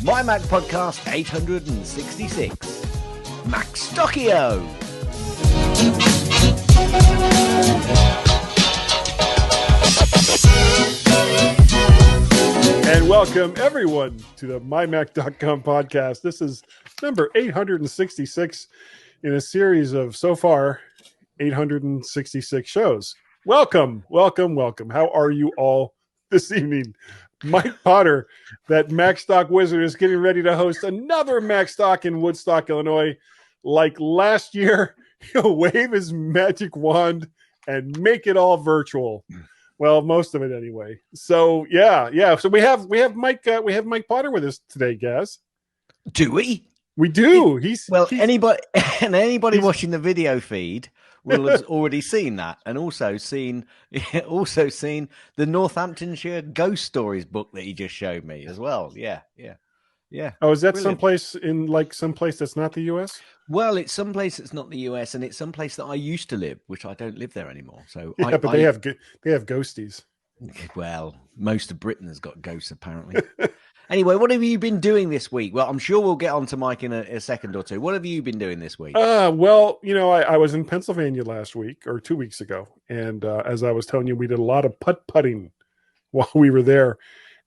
MyMac Podcast 866, Macstockio. And welcome everyone to the MyMac.com podcast. This is number 866 in a series of so far 866 shows. Welcome. How are you all this evening? Mike Potter, that MacStock Wizard, is getting ready to host another MacStock in Woodstock, Illinois. Like last year, he'll wave his magic wand and make it all virtual. Well, most of it anyway. So yeah. So we have Mike Potter with us today, guys. Do we? We do. Anybody watching the video feed will have already seen that, and also seen the Northamptonshire Ghost Stories book that he just showed me as well. Yeah. Oh, is that Brilliant. someplace that's not the U.S.? Well, it's someplace that's not the US, and it's someplace that I used to live, which I don't live there anymore. So yeah, but they have ghosties. Well, most of Britain has got ghosts apparently. Anyway, what have you been doing this week? Well, I'm sure we'll get on to Mike in a second or two. What have you been doing this week? Well, I was in Pennsylvania last week or 2 weeks ago. And as I was telling you, we did a lot of putt-putting while we were there.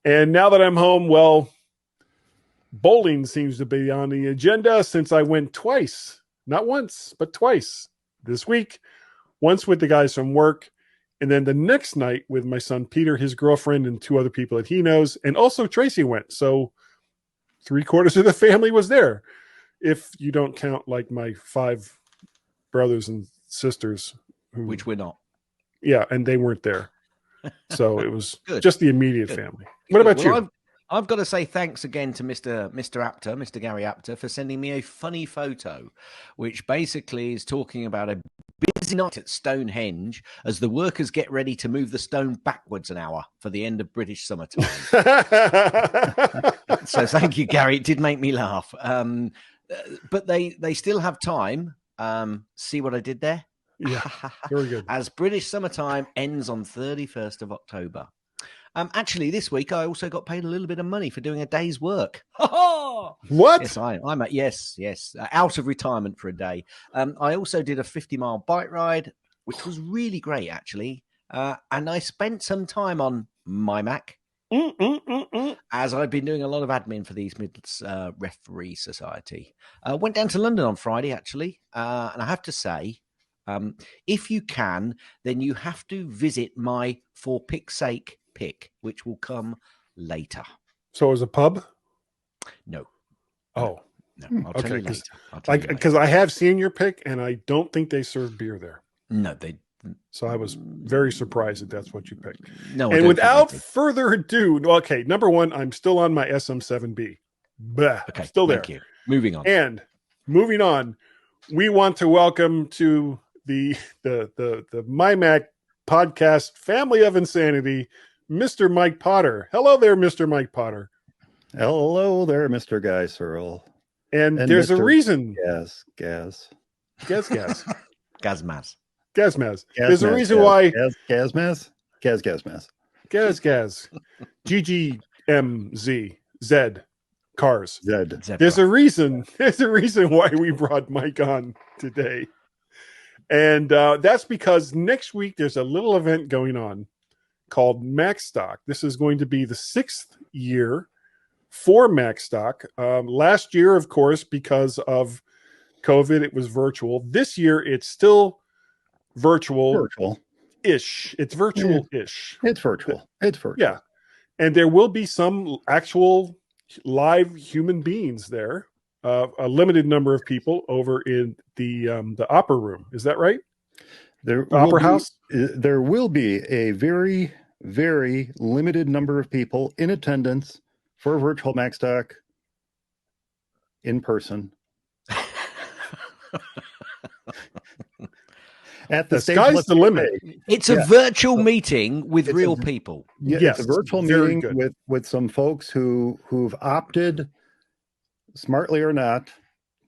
And now that I'm home, well, bowling seems to be on the agenda since I went twice. Not once, but twice this week. Once with the guys from work. And then the next night with my son, Peter, his girlfriend, and two other people that he knows. And also Tracy went. So 3/4 of the family was there. If you don't count like my 5 brothers and sisters. Which we're not. Yeah, and they weren't there. So it was just the immediate family. What about you? I've got to say thanks again to Mr. Gary Apter, for sending me a funny photo, which basically is talking about a busy night at Stonehenge as the workers get ready to move the stone backwards an hour for the end of British summertime. So thank you, Gary. It did make me laugh. But they still have time. See what I did there? Yeah, very good. As British summertime ends on 31st of October. Actually, this week I also got paid a little bit of money for doing a day's work. What? Yes, I'm out of retirement for a day. I also did a 50-mile bike ride, which was really great, actually. And I spent some time on MyMac, as I've been doing a lot of admin for the East Midlands Referee Society. Went down to London on Friday, actually, and I have to say, if you can, then you have to visit my For Pick's Sake pick, which will come later. So it was a pub? No. Oh. No, I'll tell you later. Because I have seen your pick, and I don't think they serve beer there. No, they. So I was very surprised that that's what you picked. No, and without further ado, okay, number one, I'm still on my SM7B. Okay, still there. Thank you. Moving on. And moving on, we want to welcome to the MyMac podcast family of insanity, Mr. Mike Potter. Hello there, Mr. Mike Potter. Hello there, Mr. Guy Searle. And there's Mr. a reason. Gas. Gazmaz. There's a reason why. Gazmaz. GGMZ. Z. Cars. Z. There's a reason why we brought Mike on today. And that's because next week there's a little event going on called MacStock. This is going to be the 6th year for MacStock. Last year, of course, because of COVID, it was virtual. This year, it's still virtual-ish. It's virtual-ish. It's virtual. Yeah. And there will be some actual live human beings there. A limited number of people over in the opera room. Is that right? Opera house? There will be a very, very limited number of people in attendance for virtual MacStock in person. At the stage, sky's the limit. It's a virtual meeting with It's real people. It's a virtual very meeting good. with some folks who've opted, smartly or not,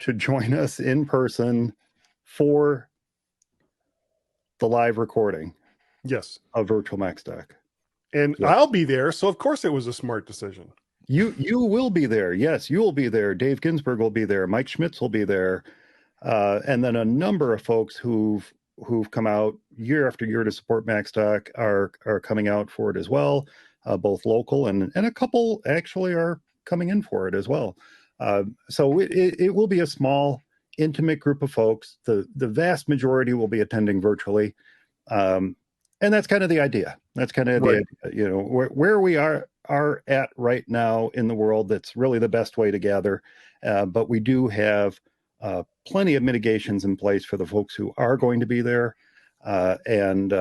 to join us in person for the live recording Yes. of Virtual MacStock. And I'll be there, so of course it was a smart decision. You will be there. Yes, you will be there. Dave Ginsburg will be there. Mike Schmitz will be there. And then a number of folks who've come out year after year to support MacStock are coming out for it as well, both local and a couple actually are coming in for it as well. So it will be a small, intimate group of folks. The vast majority will be attending virtually. And that's kind of the idea. That's kind of the idea, where we are at right now in the world. That's really the best way to gather. But we do have plenty of mitigations in place for the folks who are going to be there. And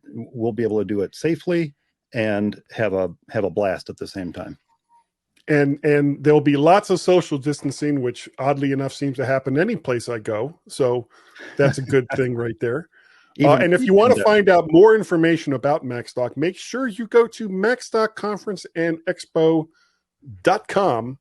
we'll be able to do it safely and have a blast at the same time. And there'll be lots of social distancing, which oddly enough seems to happen any place I go. So that's a good thing right there. And if you want to find out more information about MacStock, make sure you go to MacStockConferenceandExpo.com.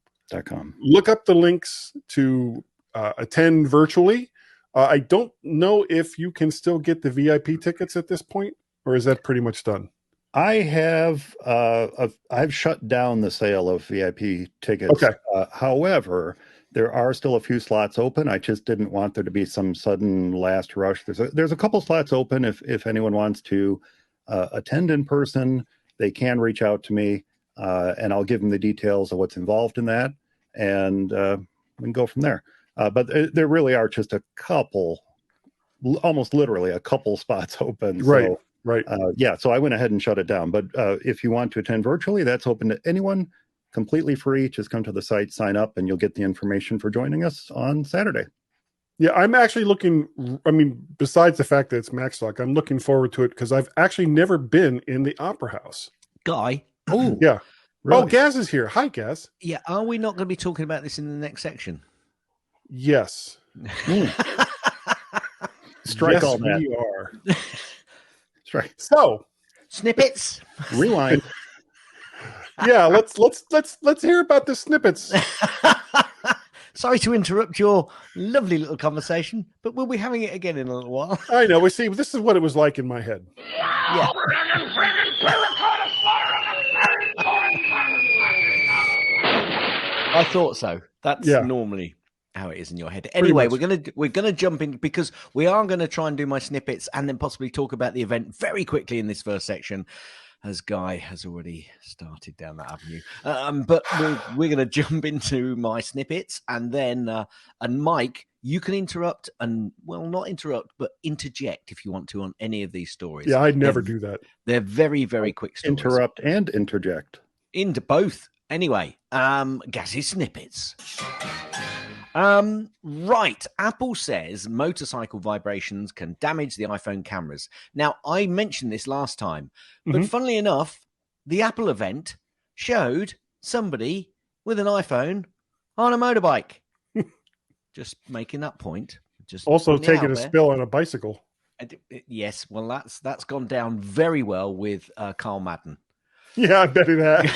Look up the links to attend virtually. I don't know if you can still get the VIP tickets at this point, or is that pretty much done? I have I've shut down the sale of VIP tickets. Okay. However, there are still a few slots open. I just didn't want there to be some sudden last rush. There's a couple slots open. If anyone wants to attend in person, they can reach out to me, and I'll give them the details of what's involved in that, and we can go from there. But there really are just a couple, almost literally a couple spots open. Right. Right. So I went ahead and shut it down. But if you want to attend virtually, that's open to anyone, completely free. Just come to the site, sign up, and you'll get the information for joining us on Saturday. Yeah, I'm actually besides the fact that it's MacStock, I'm looking forward to it because I've actually never been in the Opera House. Guy. Oh, yeah. Really? Oh, Gaz is here. Hi, Gaz. Yeah. Are we not going to be talking about this in the next section? Yes. Strike all that. We are. That's right. So snippets. Rewind. Yeah, let's hear about the snippets. Sorry to interrupt your lovely little conversation, but we'll be having it again in a little while. I know. We see. This is what it was like in my head. Yeah. I thought so. That's normally how it is in your head. Anyway, we're gonna jump in because we are gonna try and do my snippets and then possibly talk about the event very quickly in this first section, as Guy has already started down that avenue. But we're going to jump into my snippets, and then and Mike, you can interrupt and not interrupt, but interject if you want to on any of these stories. Yeah, I'd never do that. They're very, very quick stories. Interrupt and interject. Into both. Anyway, Gazzy snippets. Right. Apple says motorcycle vibrations can damage the iPhone cameras. Now, I mentioned this last time, but funnily enough, the Apple event showed somebody with an iPhone on a motorbike. Just making that point. Just also taking a spill on a bicycle. Yes. Well, that's gone down very well with Carl Madden. Yeah, I bet it has.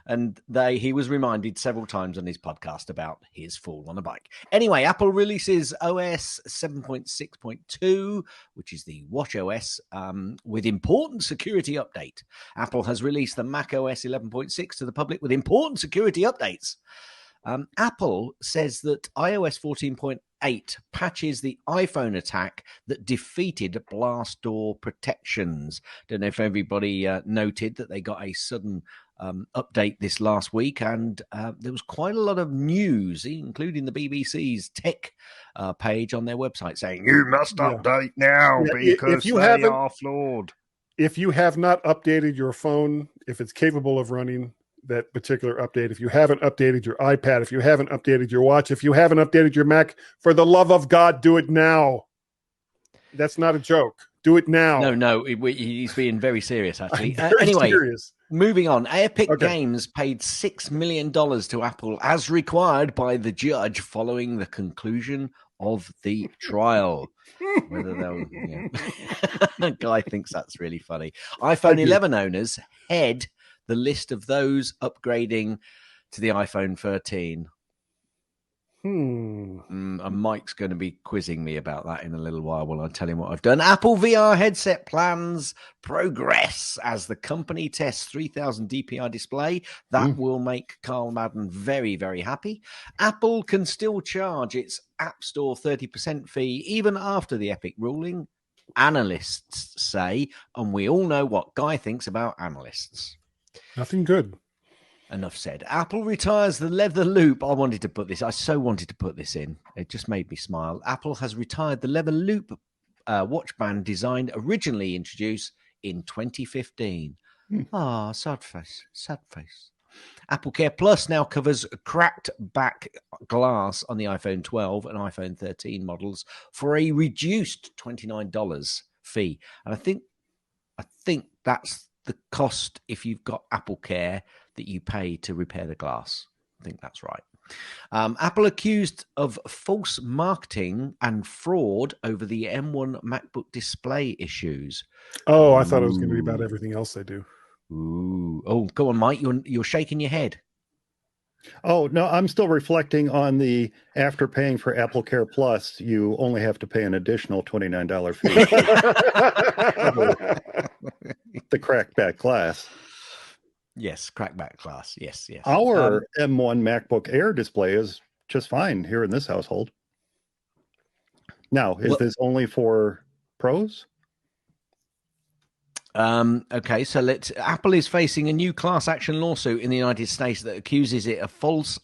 And he was reminded several times on his podcast about his fall on a bike. Anyway, Apple releases OS 7.6.2, which is the Watch OS, with important security update. Apple has released the Mac OS 11.6 to the public with important security updates. Apple says that iOS 14.8 patches the iPhone attack that defeated blast door protections. Don't know if everybody noted that they got a sudden update this last week, and there was quite a lot of news, including the BBC's tech page on their website saying, you must update now because they are flawed. If you have not updated your phone, if it's capable of running that particular update, if you haven't updated your iPad, if you haven't updated your watch, if you haven't updated your Mac, for the love of God, do it now. That's not a joke. Do it now. No, he's being very serious, actually. Anyway, serious. Moving on. Epic Games paid $6 million to Apple as required by the judge following the conclusion of the trial. Whether they'll, Guy thinks that's really funny. iPhone 11 owners head the list of those upgrading to the iPhone 13. And Mike's going to be quizzing me about that in a little while while I tell him what I've done. Apple VR headset plans progress as the company tests 3000 DPI display. That will make Carl Madden very, very happy. Apple can still charge its App Store 30% fee even after the Epic ruling, analysts say, and we all know what Guy thinks about analysts. Nothing good. Enough said. Apple retires the leather loop. I wanted to put this. I so wanted to put this in. It just made me smile. Apple has retired the leather loop watch band design originally introduced in 2015. Sad face. Sad face. Apple Care Plus now covers cracked back glass on the iPhone 12 and iPhone 13 models for a reduced $29 fee. And I think that's the cost if you've got Apple Care that you pay to repair the glass. I think that's right. Apple accused of false marketing and fraud over the M1 MacBook display issues. Oh, I thought it was going to be about everything else they do. Ooh. Oh, go on, Mike. You're shaking your head. Oh, no, I'm still reflecting on the after paying for Apple Care Plus, you only have to pay an additional $29 fee. The crackback glass. Yes, crackback glass. Yes. Our M1 MacBook Air display is just fine here in this household. Now, is this only for pros? Okay, so Apple is facing a new class action lawsuit in the United States that accuses it of false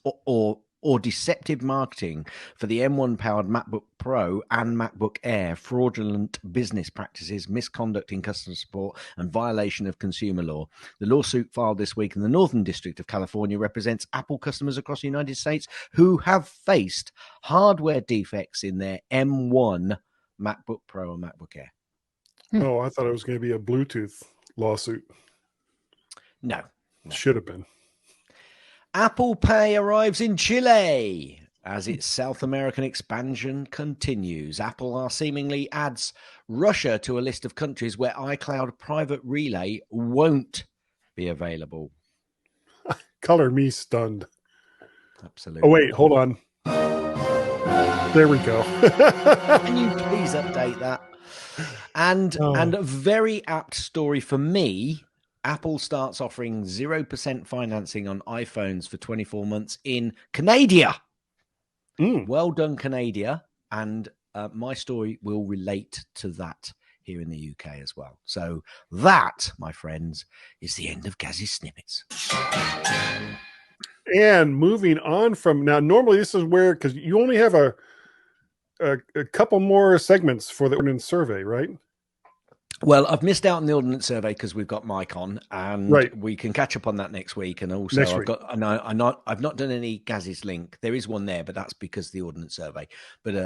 or deceptive marketing for the M1 powered MacBook Pro and MacBook Air, fraudulent business practices, misconduct in customer support, and violation of consumer law. The lawsuit filed this week in the Northern District of California represents Apple customers across the United States who have faced hardware defects in their M1 MacBook Pro and MacBook Air. Oh, I thought it was going to be a Bluetooth lawsuit. No. Should have been. Apple Pay arrives in Chile as its South American expansion continues. Apple seemingly adds Russia to a list of countries where iCloud Private Relay won't be available. Color me stunned. Absolutely. Oh, wait, hold on. There we go. Can you please update that? And a very apt story for me. Apple starts offering 0% financing on iPhones for 24 months in Canada. Well done, Canada. And my story will relate to that here in the UK as well. So that, my friends, is the end of Gaz's Snippets. And moving on from now, normally this is where, because you only have a couple more segments for the ordnance survey, right? Well, I've missed out on the ordnance survey because we've got Mike on, and we can catch up on that next week. And also, I've not done any Gaz's link. There is one there, but that's because of the ordnance survey. But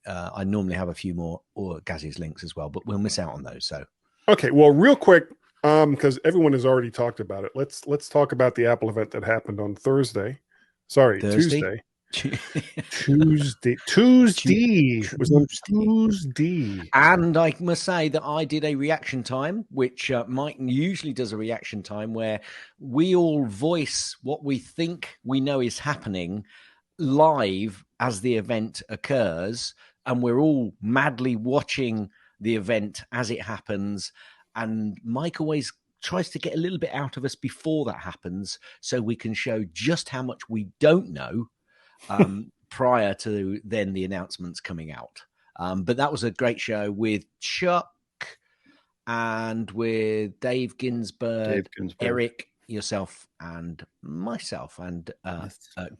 I normally have a few more Gaz's links as well, but we'll miss out on those. So okay, well, real quick, because everyone has already talked about it. Let's talk about the Apple event that happened on Tuesday. Tuesday. It was on Tuesday. And I must say that I did a reaction time, which Mike usually does a reaction time where we all voice what we think we know is happening live as the event occurs. And we're all madly watching the event as it happens. And Mike always tries to get a little bit out of us before that happens so we can show just how much we don't know prior to then the announcements coming out. But that was a great show with Chuck and with Dave Ginsburg, Eric, yourself, and myself. And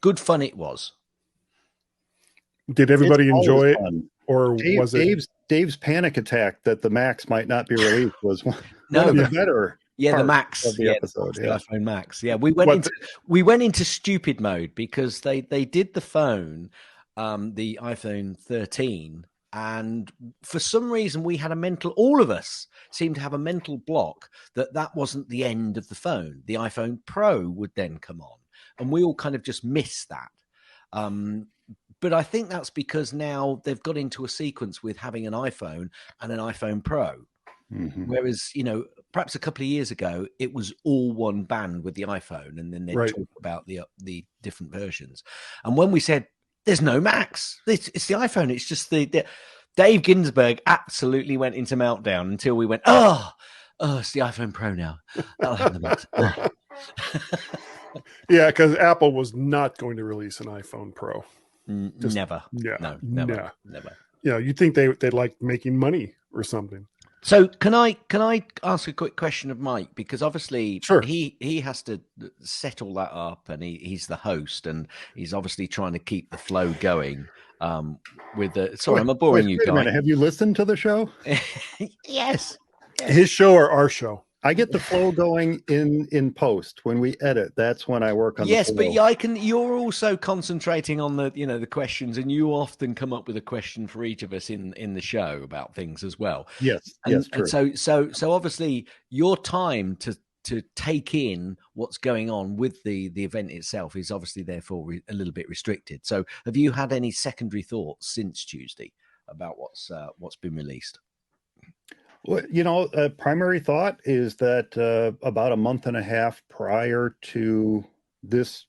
good fun it was. Did everybody enjoy it? Or was it Dave's panic attack that the Macs might not be released was one of the better. Yeah, the Macs of the episode. The iPhone Macs. Yeah, we went into stupid mode because they did the phone, the iPhone 13, and for some reason we had all of us seemed to have a mental block that wasn't the end of the phone. The iPhone Pro would then come on, and we all kind of just missed that. But I think that's because now they've got into a sequence with having an iPhone and an iPhone Pro. Mhm. Whereas, perhaps a couple of years ago, it was all one band with the iPhone, and then they Right. talk about the different versions. And when we said there's no Macs, it's the iPhone. It's just the Dave Ginsburg absolutely went into meltdown until we went, oh, it's the iPhone Pro now. I'll have the Macs. Yeah, because Apple was not going to release an iPhone Pro. Never. Yeah, No, never. You'd think they like making money or something. So can I ask a quick question of Mike, because obviously Sure. he has to set all that up, and he's the host, and he's obviously trying to keep the flow going. With the sorry, I'm boring you Wait a guy. minute. Have you listened to the show? Yes. His show or our show? I get the flow going in post when we edit. That's when I work on. Yes, the flow. but I can. You're also concentrating on the questions, and you often come up with a question for each of us in the show about things as well. Yes, true. And so obviously your time to take in what's going on with the event itself is obviously therefore a little bit restricted. So have you had any secondary thoughts since Tuesday about what's been released? Well, primary thought is that about a month and a half prior to this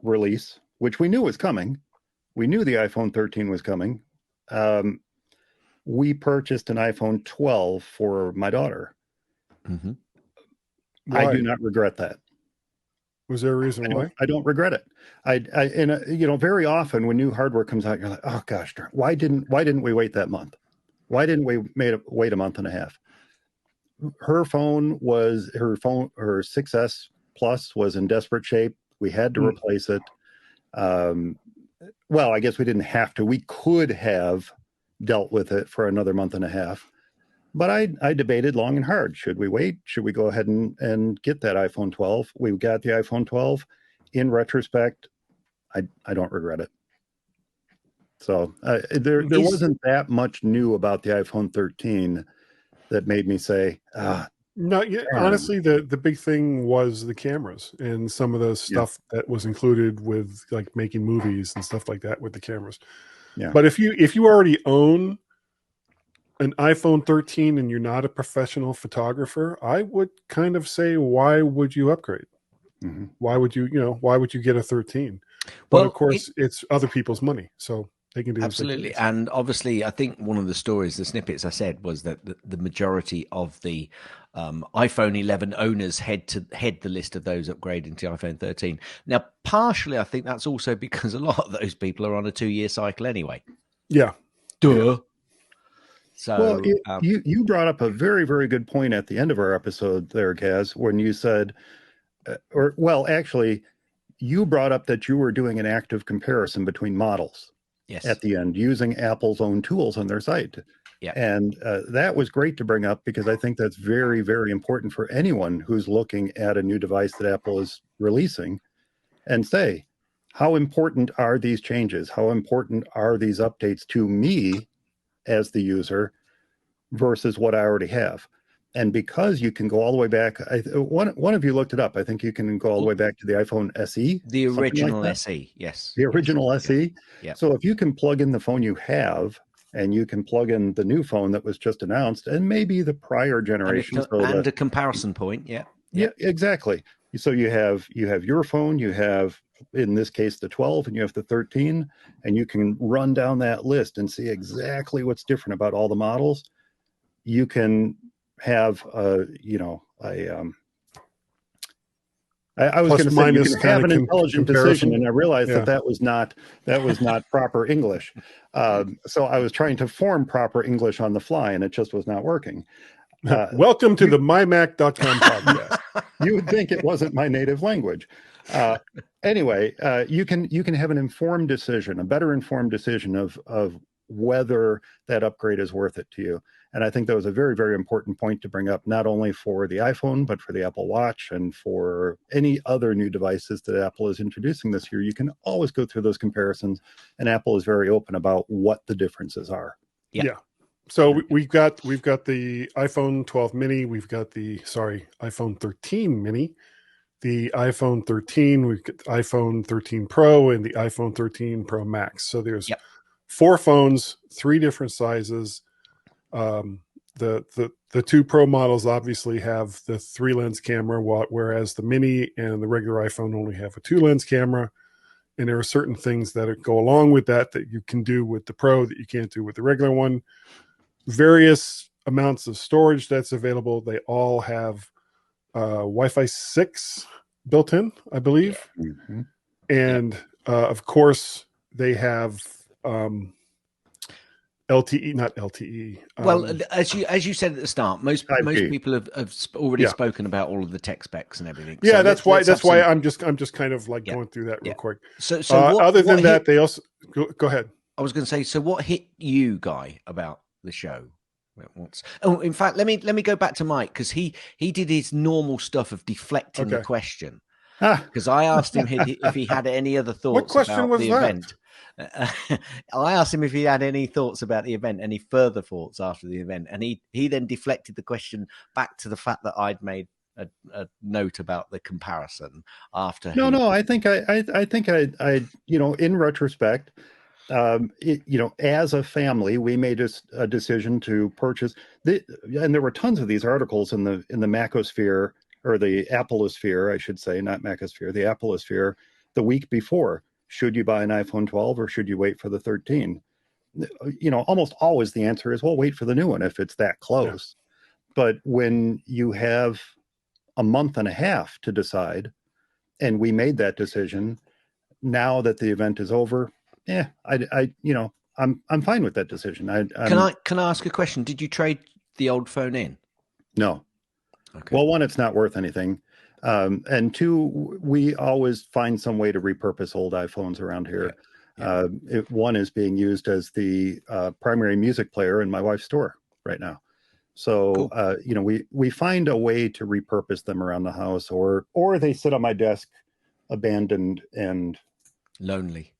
release, which we knew was coming, we knew the iPhone 13 was coming. We purchased an iPhone 12 for my daughter. Mm-hmm. Why? I do not regret that. Was there a reason why? I don't regret it. Very often when new hardware comes out, you're like, oh gosh, why didn't we wait that month? Why didn't we wait a month and a half? Her 6S Plus was in desperate shape. We had to replace it. Well, I guess we didn't have to. We could have dealt with it for another month and a half. But I debated long and hard. Should we wait? Should we go ahead and get that iPhone 12? We got the iPhone 12. In retrospect, I don't regret it. So there wasn't that much new about the iPhone 13 that made me say, No, honestly, the big thing was the cameras and some of the stuff that was included with like making movies and stuff like that with the cameras. Yeah. But if you already own an iPhone 13 and you're not a professional photographer, I would kind of say, why would you upgrade? Mm-hmm. Why would you get a 13? Well, But of course, it's other people's money, so they can do absolutely. And obviously, I think one of the stories, the snippets I said, was that the majority of the iPhone 11 owners head the list of those upgrading to iPhone 13. Now, partially, I think that's also because a lot of those people are on a 2-year cycle anyway. Yeah. Duh. Yeah. So, you brought up a very, very good point at the end of our episode there, Kaz, when you said, actually, you brought up that you were doing an active comparison between models. Yes. At the end, using Apple's own tools on their site. Yeah. And that was great to bring up because I think that's very, very important for anyone who's looking at a new device that Apple is releasing and say, how important are these changes? How important are these updates to me as the user versus what I already have? And because you can go all the way back, one of you looked it up. I think you can go all the way back to the iPhone SE. The original SE, yes. The original SE. Yeah. So if you can plug in the phone you have, and you can plug in the new phone that was just announced, and maybe the prior generation, and a comparison point, yeah. Yeah, exactly. So you have your phone, you have in this case the 12, and you have the 13, and you can run down that list and see exactly what's different about all the models. You can have I was going to say you can have an intelligent decision, and I realized that was not proper English. So I was trying to form proper English on the fly, and it just was not working. Welcome to the MyMac.com podcast. You would think it wasn't my native language. Anyway, you can have an informed decision, a better informed decision of whether that upgrade is worth it to you. And I think that was a very, very important point to bring up, not only for the iPhone, but for the Apple Watch and for any other new devices that Apple is introducing this year. You can always go through those comparisons, and Apple is very open about what the differences are. Yeah. So we've got the iPhone 12 mini, we've got the iPhone 13 mini, the iPhone 13, we've got the iPhone 13 Pro, and the iPhone 13 Pro Max. So there's 4 phones, 3 different sizes. The 2 Pro models obviously have the 3 lens camera, whereas the Mini and the regular iPhone only have a 2 lens camera. And there are certain things that go along with that you can do with the Pro that you can't do with the regular one. Various amounts of storage that's available. They all have Wi-Fi 6 built in, I believe. Yeah. Mm-hmm. And of course, they have LTE, not LTE. Well, as you said at the start, most people have already spoken about all of the tech specs and everything. Yeah, so that's why I'm just kind of like going through that real quick. So other than that, they also go ahead. I was going to say, so what hit you, Guy, about the show? Oh, in fact, let me go back to Mike, because he did his normal stuff of deflecting the question. Because I asked him if he had any other thoughts about the event. I asked him if he had any thoughts about the event, any further thoughts after the event, and he then deflected the question back to the fact that I'd made a note about the comparison after. No, I think I in retrospect, as a family, we made a decision to purchase and there were tons of these articles in the Macosphere, or the Appleosphere, I should say, not Macosphere, the Appleosphere, the week before. Should you buy an iPhone 12 or should you wait for the 13? Almost always the answer is, well, wait for the new one if it's that close. Yeah. But when you have a month and a half to decide, and we made that decision, now that the event is over, I'm fine with that decision. Can I ask a question? Did you trade the old phone in? No. Okay. Well, one, it's not worth anything. And 2, we always find some way to repurpose old iPhones around here. Yeah. One is being used as the primary music player in my wife's store right now. So, cool. We find a way to repurpose them around the house, or they sit on my desk abandoned and lonely.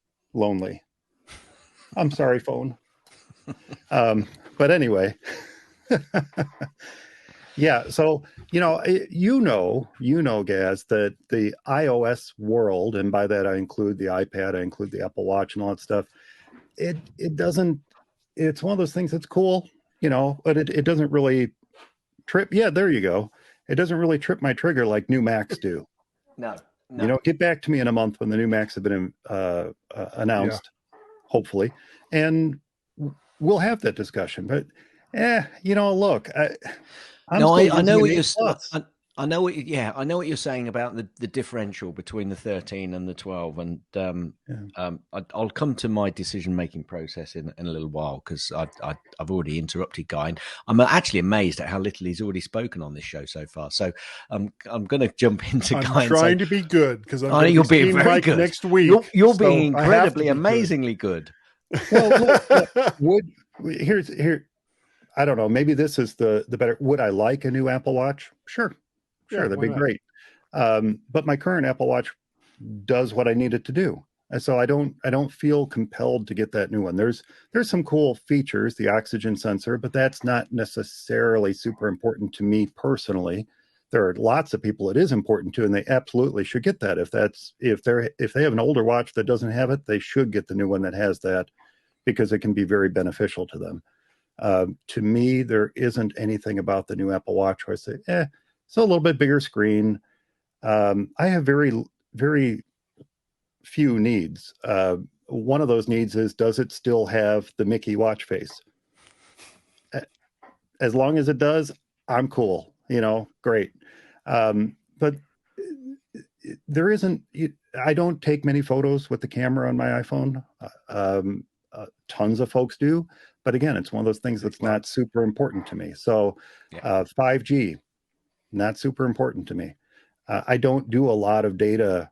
I'm sorry, phone. But anyway. Yeah, so Gaz, that the iOS world, and by that I include the iPad, I include the Apple Watch and all that stuff. It doesn't. It's one of those things that's cool, but it doesn't really trip. Yeah, there you go. It doesn't really trip my trigger like new Macs do. No. Get back to me in a month when the new Macs have been announced, hopefully, and we'll have that discussion. But look. I know what you're. I know what you're saying about the differential between the 13 and the 12, and I'll come to my decision-making process in a little while, because I've already interrupted Guy, and I'm actually amazed at how little he's already spoken on this show so far. So I'm going to jump into Guy. I'm trying to be good, because I know you're being very good next week. You're being incredibly, amazingly good. Well, here's. I don't know. Maybe this is the better. Would I like a new Apple Watch? Sure, that'd be great. But my current Apple Watch does what I need it to do, and so I don't feel compelled to get that new one. There's some cool features, the oxygen sensor, but that's not necessarily super important to me personally. There are lots of people it is important to, and they absolutely should get that. If they have an older watch that doesn't have it, they should get the new one that has that, because it can be very beneficial to them. To me, there isn't anything about the new Apple Watch where I say, it's a little bit bigger screen. I have very, very few needs. One of those needs is, does it still have the Mickey watch face? As long as it does, I'm cool, great. But there isn't, I don't take many photos with the camera on my iPhone. Tons of folks do. But again, it's one of those things that's not super important to me. So 5G, not super important to me. I don't do a lot of data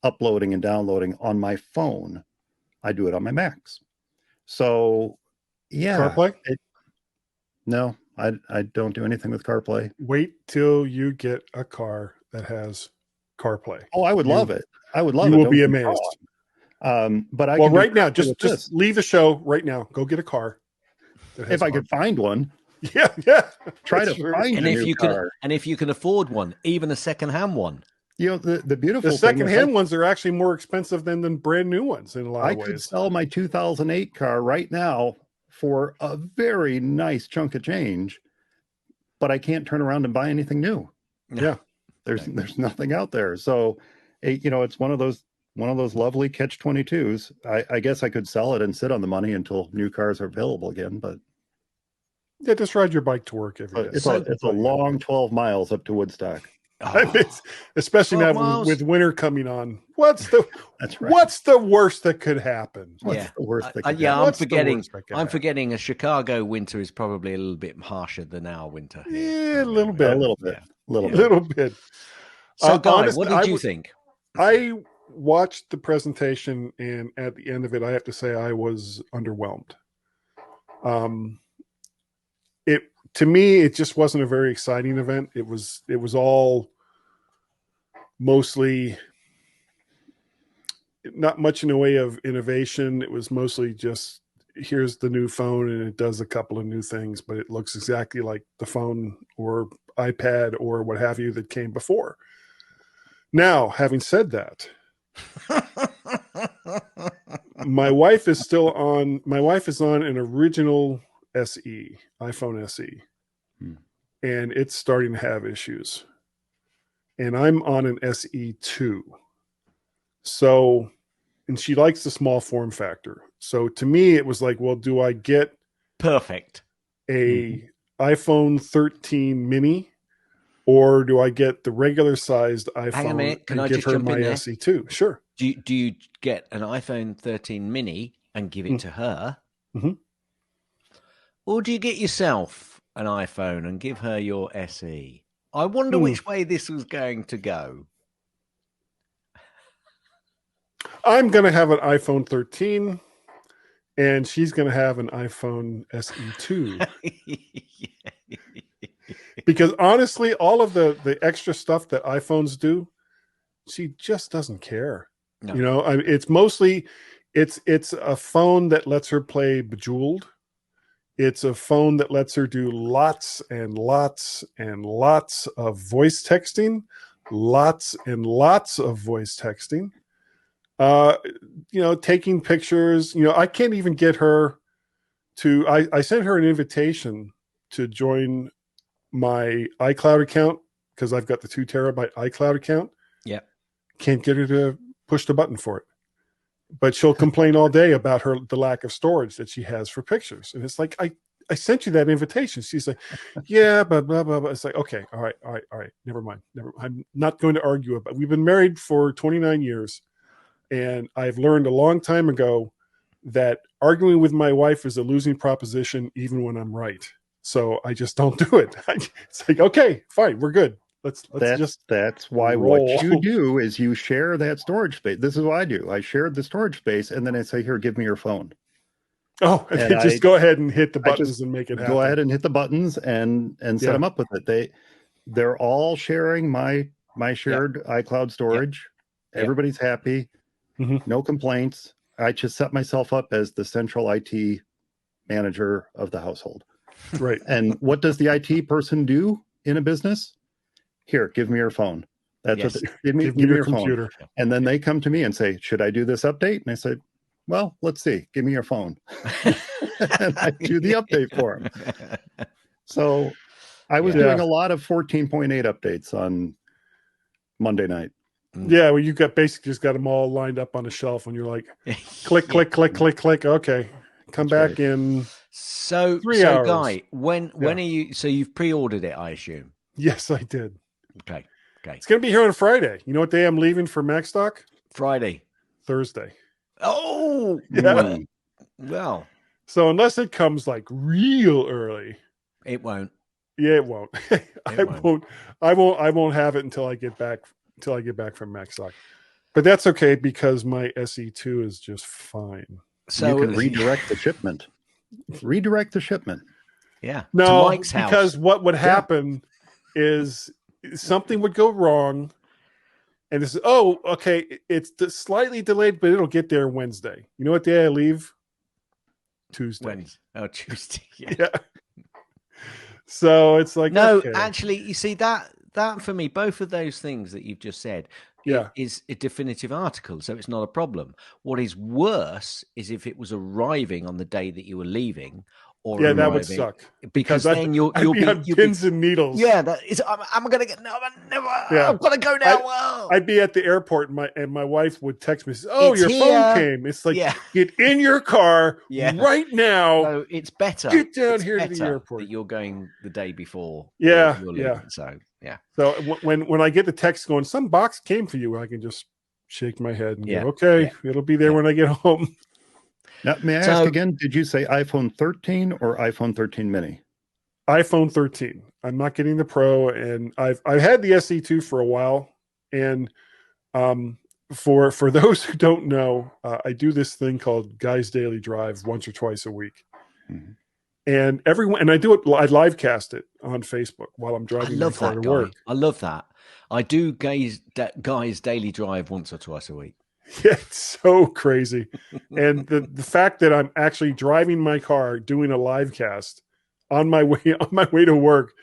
uploading and downloading on my phone. I do it on my Macs. So, CarPlay? No, I don't do anything with CarPlay. Wait till you get a car that has CarPlay. Oh, I would love it. I would love it. You will be amazed. But right now, just leave the show right now. Go get a car. If I could find one. Yeah. Try to find a new car. And if you can afford one, even a second-hand one. You know, the beautiful The thing is secondhand ones are actually more expensive than brand new ones in a lot I of ways. could sell my 2008 car right now for a very nice chunk of change, but I can't turn around and buy anything new. Yeah. There's nothing out there. So, it's one of those lovely catch-22s. I guess I could sell it and sit on the money until new cars are available again, but Yeah, just ride your bike to work every day. it's a long 12 miles up to Woodstock. Especially now with winter coming on. What's the That's right. What's the worst that could happen? What's the worst that could happen? I'm forgetting a Chicago winter is probably a little bit harsher than our winter. Yeah, a little bit. A little bit. So, Guy, what did you think? I watched the presentation, and at the end of it, I have to say I was underwhelmed. To me, it just wasn't a very exciting event. It was all mostly not much in the way of innovation. It was mostly just, here's the new phone and it does a couple of new things, but it looks exactly like the phone or iPad or what have you that came before. Now, having said that, my wife is on an original SE, iPhone SE, and it's starting to have issues. And I'm on an SE2. So, and she likes the small form factor. So to me, it was like, well, do I get perfect a iPhone 13 mini, or do I get the regular sized iPhone? Hang a minute. Can I give just her jump my in there? SE2? Sure. Do you get an iPhone 13 mini and give it to her? Mm-hmm. Or do you get yourself an iPhone and give her your SE? I wonder which way this was going to go. I'm going to have an iPhone 13, and she's going to have an iPhone SE2. Because honestly, all of the extra stuff that iPhones do, she just doesn't care. No. It's mostly, it's a phone that lets her play Bejeweled. It's a phone that lets her do lots and lots and lots of voice texting, lots and lots of voice texting. Taking pictures. I can't even get her to. I sent her an invitation to join my iCloud account because I've got the 2 terabyte iCloud account. Yeah, can't get her to push the button for it. But she'll complain all day about the lack of storage that she has for pictures. And it's like, I sent you that invitation. She's like, yeah, blah, blah, blah, blah. It's like, okay, all right. Never mind. I'm not going to argue about it. We've been married for 29 years. And I've learned a long time ago that arguing with my wife is a losing proposition, even when I'm right. So I just don't do it. It's like, okay, fine, we're good. That's why roll. What you do is you share that storage space. This is what I do. I share the storage space, and then I say, here, give me your phone. Oh, and then just go ahead and hit the buttons and make it happen. Go ahead and hit the buttons and set them up with it. They're all sharing my shared iCloud storage. Yep. Everybody's happy. Mm-hmm. No complaints. I just set myself up as the central IT manager of the household. Right. And what does the IT person do in a business? Here, give me your phone. That's give me your computer. Phone. And then they come to me and say, should I do this update? And I say, well, let's see. Give me your phone. And I do the update for them. So I was doing a lot of 14.8 updates on Monday night. Yeah, well, you basically just got them all lined up on a shelf, and you're like, click, click, click, click, click. Okay, come back in 3 hours. Guy, when are you? So you've pre-ordered it, I assume. Yes, I did. Okay. It's going to be here on Friday. You know what day I'm leaving for MacStock? Friday. Thursday. Oh, yeah. Well. So unless it comes like real early, it won't. Yeah, it won't. I won't have it until I get back from MacStock. But that's okay because my SE2 is just fine. So you can redirect the shipment. Yeah. No, to Mike's house. Because what would happen is something would go wrong, and this is it's slightly delayed, but it'll get there Wednesday. You know what day I leave? Tuesday. Tuesday. Yeah. So it's like no, actually, you see that that for me, both of those things that you've just said, is a definitive article, so it's not a problem. What is worse is if it was arriving on the day that you were leaving, or arriving, that would suck because then you'll be on pins and needles. Yeah, that is. I'm gonna get I've got to go now. I'd be at the airport, and my wife would text me, "Oh, your phone came." It's like, get in your car right now. So it's better. Get down here to the airport. That you're going the day before. Yeah, you're leaving. So yeah. So when I get the text going, some box came for you, I can just shake my head and go, okay, it'll be there when I get home. Now, may I ask again, did you say iPhone 13 or iPhone 13 mini? iPhone 13. I'm not getting the Pro, and I've had the SE2 for a while. And for those who don't know, I do this thing called Guys Daily Drive once or twice a week. Mm-hmm. And I live cast it on Facebook while I'm driving my car to work. I love that. I do Guys Daily Drive once or twice a week. Yeah, it's so crazy. And the fact that I'm actually driving my car doing a live cast on my way to work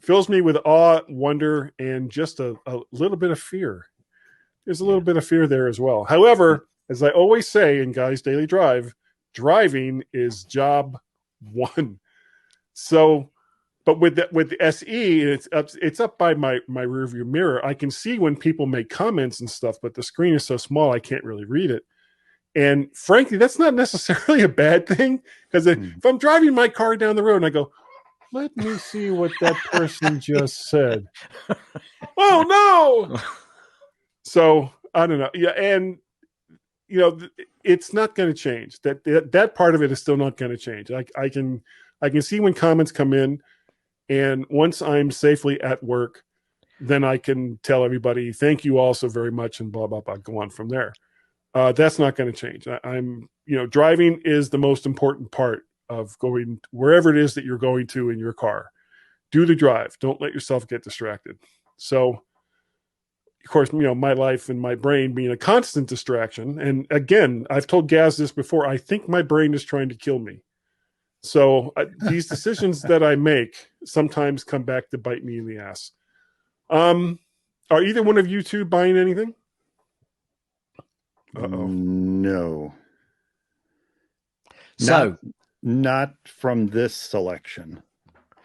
fills me with awe, wonder, and just a little bit of fear. There's a little bit of fear there as well. However, as I always say in Guys Daily Drive, driving is job one. So, but with the SE, it's up by my rear view mirror. I can see when people make comments and stuff, but the screen is so small I can't really read it. And frankly, that's not necessarily a bad thing, because if I'm driving my car down the road and I go, let me see what that person just said. Oh no! So I don't know. Yeah, and it's not going to change. That part of it is still not going to change. I can see when comments come in. And once I'm safely at work, then I can tell everybody, thank you all so very much, and blah, blah, blah, go on from there. That's not going to change. Driving is the most important part of going wherever it is that you're going to in your car. Do the drive. Don't let yourself get distracted. So, of course, my life and my brain being a constant distraction. And again, I've told Gaz this before, I think my brain is trying to kill me. So these decisions that I make sometimes come back to bite me in the ass. Are either one of you two buying anything? Uh-oh. No. So not from this selection.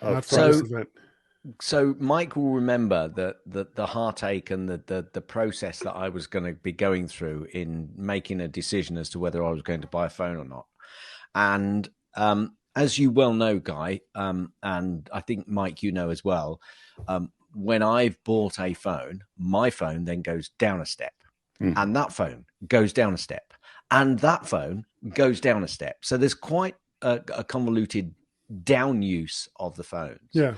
Not from this event. So Mike will remember that the heartache and the process that I was going to be going through in making a decision as to whether I was going to buy a phone or not. And as you well know, Guy, and I think, Mike, you know as well, when I've bought a phone, my phone then goes down a step, and that phone goes down a step, and that phone goes down a step. So there's quite a convoluted down use of the phones. Yeah.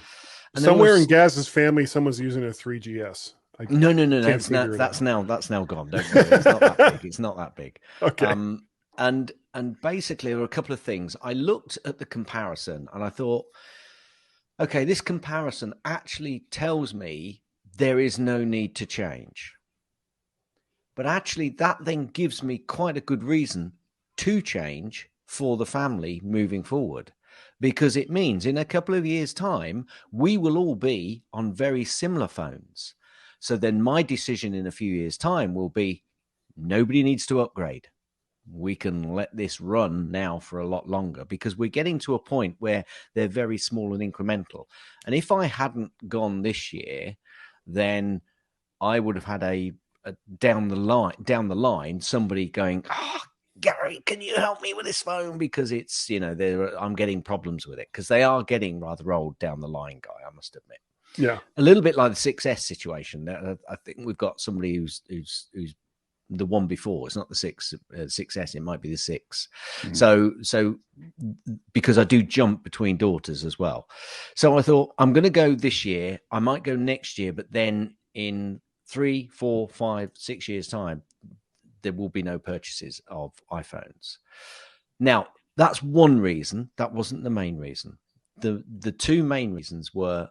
And somewhere in Gaz's family, someone's using a 3GS. No. That's now gone. Don't worry. It's not that big. It's not that big. Okay. And basically, there are a couple of things. I looked at the comparison and I thought, okay, this comparison actually tells me there is no need to change. But actually, that then gives me quite a good reason to change for the family moving forward, because it means in a couple of years' time, we will all be on very similar phones. So then my decision in a few years' time will be, nobody needs to upgrade. We can let this run now for a lot longer, because we're getting to a point where they're very small and incremental. And if I hadn't gone this year, then I would have had a down the line, somebody going, Gary, can you help me with this phone? Because it's, I'm getting problems with it, because they are getting rather old down the line, Guy, I must admit. Yeah. A little bit like the 6S situation. I think we've got somebody who's the one before. It's not the 6S, it might be the 6. Mm-hmm. So because I do jump between daughters as well. So I thought, I'm going to go this year. I might go next year, but then in 3, 4, 5, 6 years' time, there will be no purchases of iPhones. Now, that's one reason. That wasn't the main reason. The two main reasons were,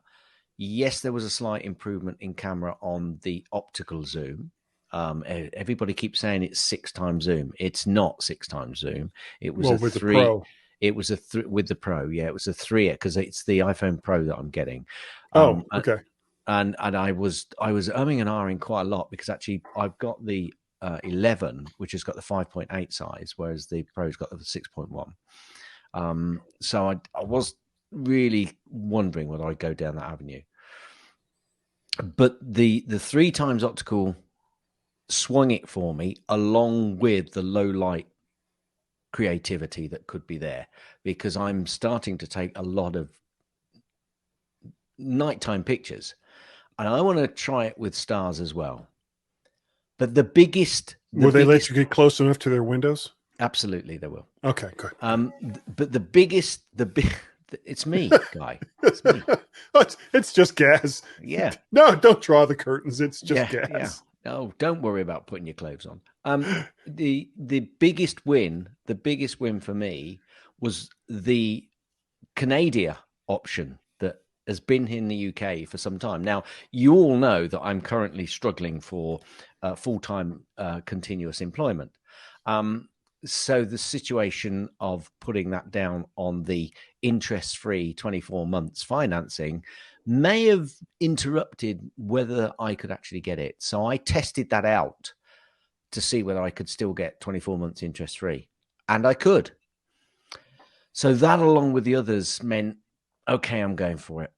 yes, there was a slight improvement in camera on the optical zoom. Everybody keeps saying it's 6 times zoom. It's not 6 times zoom. It was with 3. The Pro. It was with the Pro. Yeah, it was a 3, because it's the iPhone Pro that I'm getting. Okay. and I was umming and ahhing quite a lot because actually I've got the 11, which has got the 5.8 size, whereas the Pro's got the 6.1. So I was really wondering whether I'd go down that avenue. But the 3 times optical swung it for me, along with the low light creativity that could be there, because I'm starting to take a lot of nighttime pictures, and I want to try it with stars as well. But the biggest, will they let you get close enough to their windows? Absolutely, they will. Okay, good. But it's me, Guy. It's me. It's just gas. Yeah. No, don't draw the curtains. It's just gas. Yeah. No, don't worry about putting your clothes on. The biggest win for me was the Canada option that has been in the UK for some time. Now, you all know that I'm currently struggling for full-time continuous employment. So the situation of putting that down on the interest-free 24 months financing may have interrupted whether I could actually get it. So I tested that out to see whether I could still get 24 months interest-free. And I could. So that, along with the others, meant, okay, I'm going for it.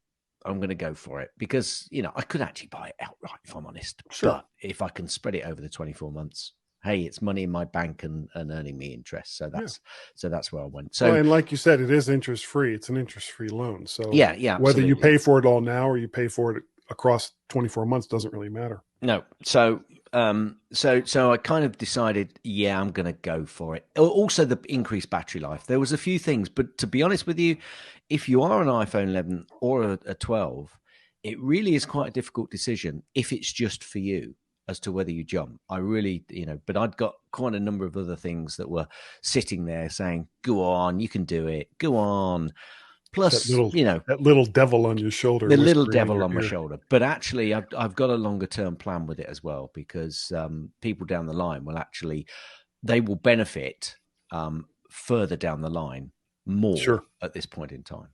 I'm going to go for it because, I could actually buy it outright, if I'm honest. Sure. But if I can spread it over the 24 months, hey, it's money in my bank and earning me interest. So that's where I went. So, and like you said, it is interest free. It's an interest free loan. So yeah, whether absolutely. you pay for it all now or you pay for it across 24 months doesn't really matter. No. So I kind of decided, I'm going to go for it. Also, the increased battery life. There was a few things, but to be honest with you, if you are an iPhone 11 or a 12, it really is quite a difficult decision if it's just for you as to whether you jump. I really, but I'd got quite a number of other things that were sitting there saying, go on, you can do it, go on. Plus, that little devil on your shoulder. The little devil on my shoulder. But actually, I've got a longer term plan with it as well, because people down the line they will benefit further down the line more at this point in time.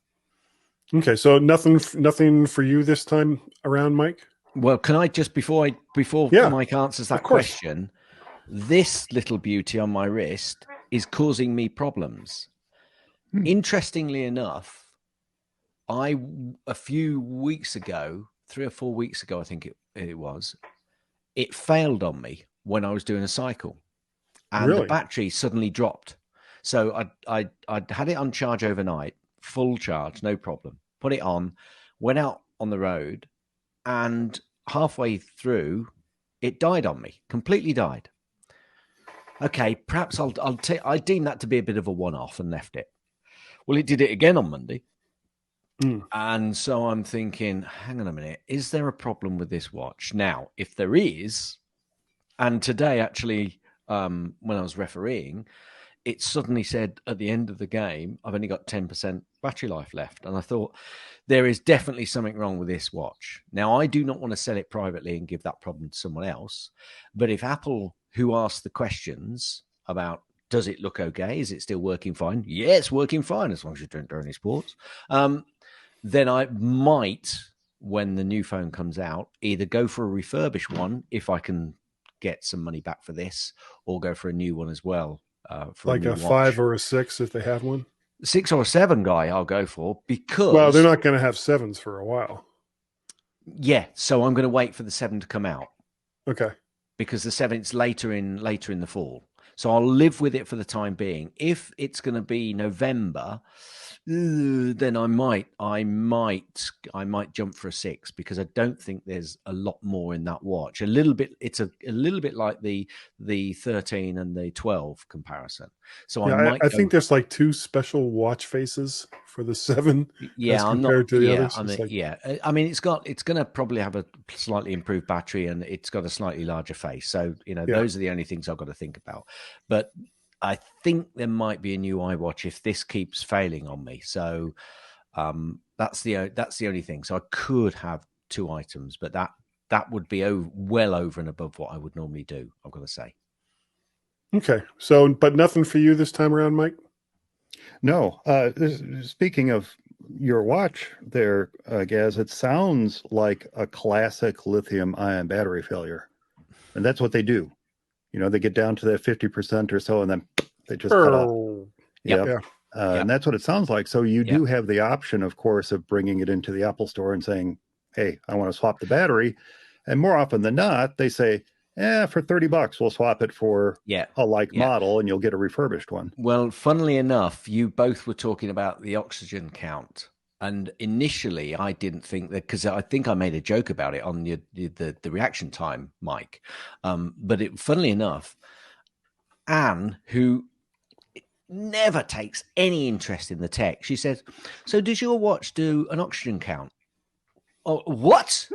Okay, so nothing for you this time around, Mike? Well, can I just, before Mike answers that question, this little beauty on my wrist is causing me problems. Interestingly enough, a few weeks ago, 3 or 4 weeks ago, I think it failed on me when I was doing a cycle, and the battery suddenly dropped. So I'd had it on charge overnight, full charge, no problem. Put it on, went out on the road, and halfway through, it died on me, completely died. Okay, perhaps I deem that to be a bit of a one-off and left it. Well, it did it again on Monday. And so I'm thinking, hang on a minute, is there a problem with this watch? Now, if there is, and today actually, when I was refereeing, it suddenly said at the end of the game, I've only got 10% battery life left. And I thought, there is definitely something wrong with this watch. Now, I do not want to sell it privately and give that problem to someone else. But if Apple, who asked the questions about, does it look okay? Is it still working fine? Yeah, it's working fine as long as you don't do any sports. Then I might, when the new phone comes out, either go for a refurbished one if I can get some money back for this, or go for a new one as well. For like a 5 or a 6 if they have one? 6 or a 7 guy I'll go for, because... Well, they're not going to have 7s for a while. Yeah, so I'm going to wait for the 7 to come out. Okay. Because the 7 is later in the fall. So I'll live with it for the time being. If it's going to be November, then I might jump for a 6, because I don't think there's a lot more in that watch. It's a little bit like the 13 and the 12 comparison. So I think there's like 2 special watch faces for the 7. Yeah, compared to the others. I mean, it's going to probably have a slightly improved battery, and it's got a slightly larger face. So those are the only things I've got to think about. But I think there might be a new iWatch if this keeps failing on me. So that's the only thing. So I could have 2 items, but that would be well over and above what I would normally do, I've got to say. Okay. So, but nothing for you this time around, Mike? No. Speaking of your watch there, Gaz, it sounds like a classic lithium-ion battery failure, and that's what they do. They get down to that 50% or so, and then they just cut off. Yep. Yeah. And that's what it sounds like. So you do Yep. have the option, of course, of bringing it into the Apple Store and saying, "Hey, I want to swap the battery," and more often than not, they say, for $30, we'll swap it for a like model, and you'll get a refurbished one. Well, funnily enough, you both were talking about the oxygen count. And initially, I didn't think that, because I think I made a joke about it on the reaction time, Mike. But funnily enough, Anne, who never takes any interest in the tech, she said, "So does your watch do an oxygen count?" Oh, what?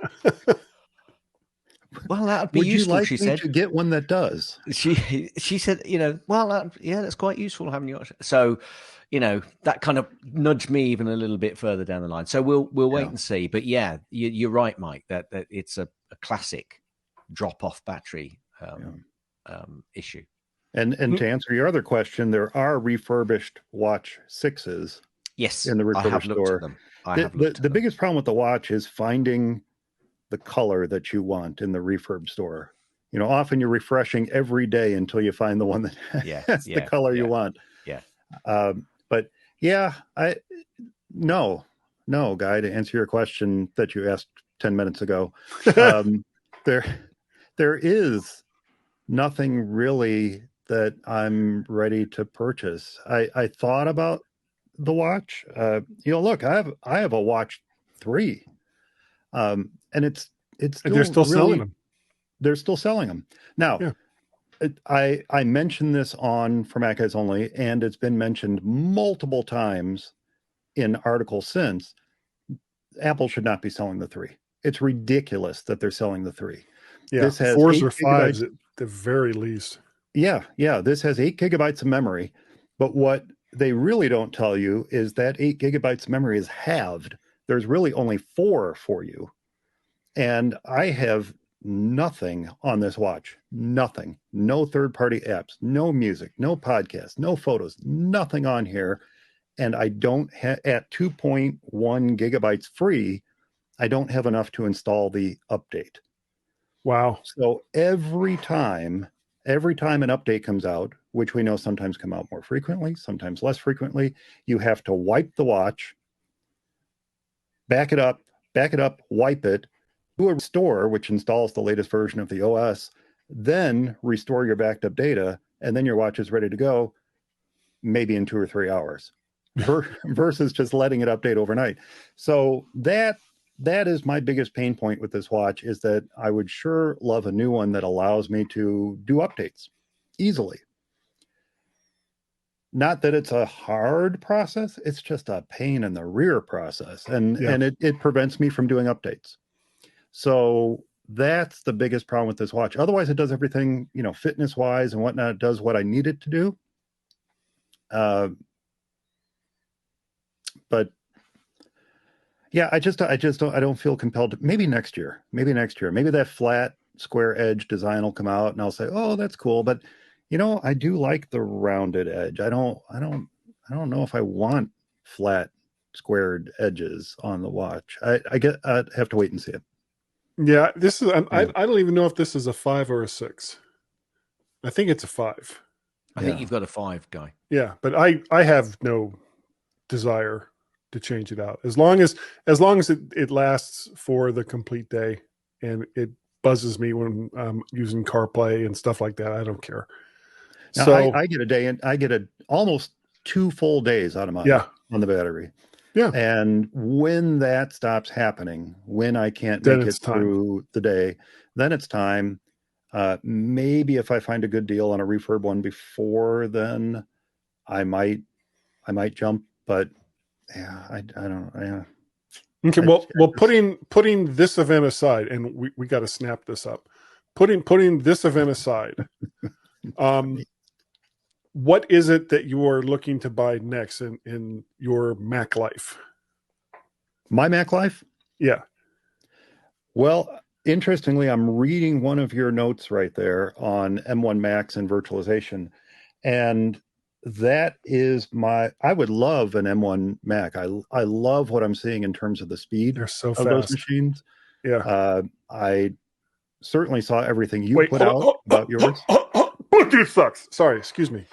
Well, that would be useful. Would she you like me said to get one that does? She said, that's quite useful having your. So, that kind of nudged me even a little bit further down the line. So we'll wait and see. But yeah, you're right, Mike. That it's a classic drop off battery issue. And to answer your other question, there are refurbished Watch 6s. Yes, in the refurbished store. The biggest problem with the watch is finding the color that you want in the refurb store. Often you're refreshing every day until you find the one that has the color you want. Yeah. But yeah, no, Guy, to answer your question that you asked 10 minutes ago, there is nothing really that I'm ready to purchase. I thought about the watch. Look, I have a Watch 3. And it's still, and they're still selling them. They're still selling them now. I mentioned this on For Mac Guys Only, and it's been mentioned multiple times in articles since. Apple should not be selling the 3. It's ridiculous that they're selling the 3. Yeah, this has 4s or 5s at the very least. Yeah. This has 8 gigabytes of memory, but what they really don't tell you is that 8 gigabytes of memory is halved. There's really only 4 for you. And I have nothing on this watch. Nothing. No third-party apps, no music, no podcasts, no photos, nothing on here. And I don't have, at 2.1 gigabytes free, I don't have enough to install the update. Wow. So every time an update comes out, which we know sometimes come out more frequently, sometimes less frequently, you have to wipe the watch, back it up, wipe it, do a restore, which installs the latest version of the OS, then restore your backed up data, and then your watch is ready to go, maybe in 2 or 3 hours, versus just letting it update overnight. So that is my biggest pain point with this watch, is that I would sure love a new one that allows me to do updates easily. Not that it's a hard process, it's just a pain in the rear process. And it prevents me from doing updates. So that's the biggest problem with this watch. Otherwise, it does everything, fitness wise and whatnot. It does what I need it to do. But yeah, I don't feel compelled to. Maybe next year, maybe that flat square edge design will come out and I'll say, oh, that's cool. But I do like the rounded edge. I don't know if I want flat squared edges on the watch. I'd have to wait and see it. Yeah, this is. I don't even know if this is a 5 or a 6. I think it's a 5. I think you've got a 5, Guy. Yeah, but I have no desire to change it out as long as it lasts for the complete day and it buzzes me when I'm using CarPlay and stuff like that. I don't care. Now, so I get a day, and I get almost 2 full days out of mine on the battery. Yeah. And when that stops happening, when I can't make it through the day, then it's time. Maybe if I find a good deal on a refurb one before then, I might jump, but yeah, I don't. Yeah. Okay. Well, putting this event aside, and we got to snap this up. Putting this event aside, what is it that you are looking to buy next in your Mac life? My Mac life? Yeah. Well, interestingly, I'm reading one of your notes right there on M1 Max and virtualization. And that is I would love an M1 Mac. I love what I'm seeing in terms of the speed They're so of fast. those machines. Yeah. I certainly saw everything you put out about yours. Bluetooth sucks. Sorry, excuse me.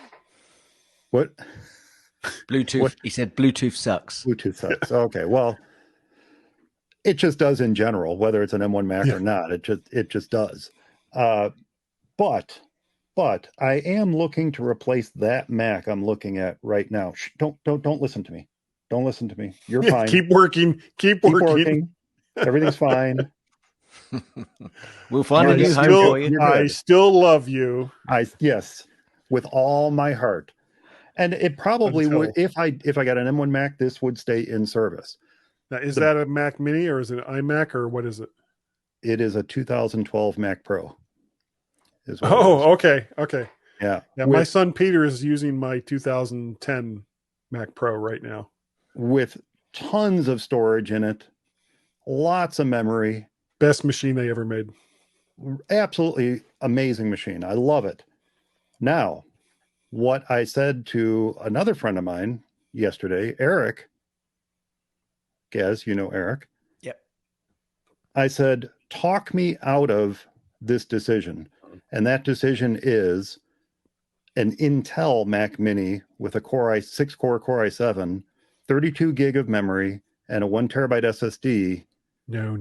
What? Bluetooth. What? He said Bluetooth sucks. Bluetooth sucks. Okay, well, it just does in general, whether it's an M1 Mac or not. It just does. But I am looking to replace that Mac I'm looking at right now. Shh, don't listen to me. Don't listen to me. You're fine. Keep working. Keep working. Everything's fine. We'll find a new home for you. I still love you. Yes, with all my heart. And it probably would, if I got an M1 Mac, this would stay in service. Now, is that a Mac Mini or is it an iMac or what is it? It is a 2012 Mac Pro. Okay. Yeah. My son Peter is using my 2010 Mac Pro right now. With tons of storage in it, lots of memory. Best machine they ever made. Absolutely amazing machine. I love it. Now, what I said to another friend of mine yesterday, Eric, Gaz, you know Eric. Yep. I said, talk me out of this decision. And that decision is an Intel Mac Mini with a 6-core Core i7, 32 gig of memory, and a 1 terabyte SSD. No.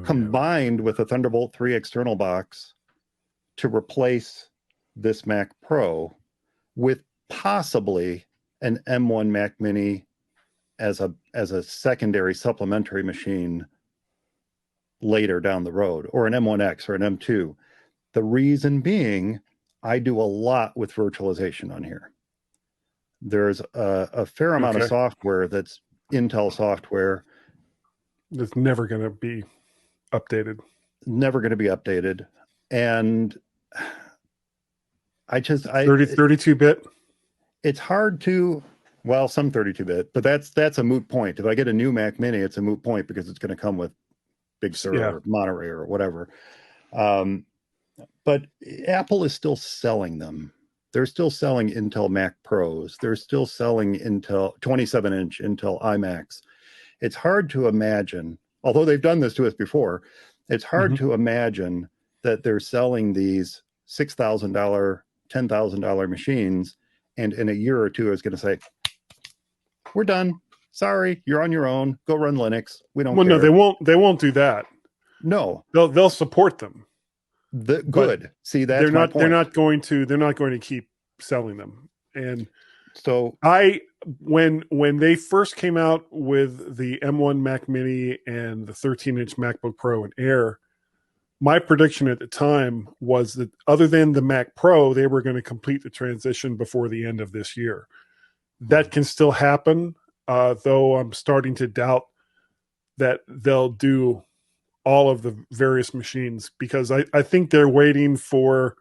Combined with a Thunderbolt 3 external box to replace this Mac Pro with possibly an M1 Mac Mini as a secondary supplementary machine later down the road, or an M1X or an M2. The reason being, I do a lot with virtualization on here. There's a fair amount of software that's Intel software. It's never going to be updated. Never going to be updated. And 32-bit. It's hard to, well, some 32-bit, but that's a moot point. If I get a new Mac Mini, it's a moot point because it's going to come with Big Sur or Monterey or whatever. But Apple is still selling them. They're still selling Intel Mac Pros. They're still selling Intel 27-inch Intel iMacs. It's hard to imagine, although they've done this to us before, it's hard to imagine that they're selling these $6,000, $10,000 machines, and in a year or two is going to say, we're done. Sorry, you're on your own. Go run Linux. We don't care. No, they won't do that. No. They'll support them. Good. See, that's my point. They're not going to keep selling them. And so when they first came out with the M1 Mac Mini and the 13-inch MacBook Pro and Air, my prediction at the time was that other than the Mac Pro, they were going to complete the transition before the end of this year. That can still happen, though I'm starting to doubt that they'll do all of the various machines, because I think they're waiting for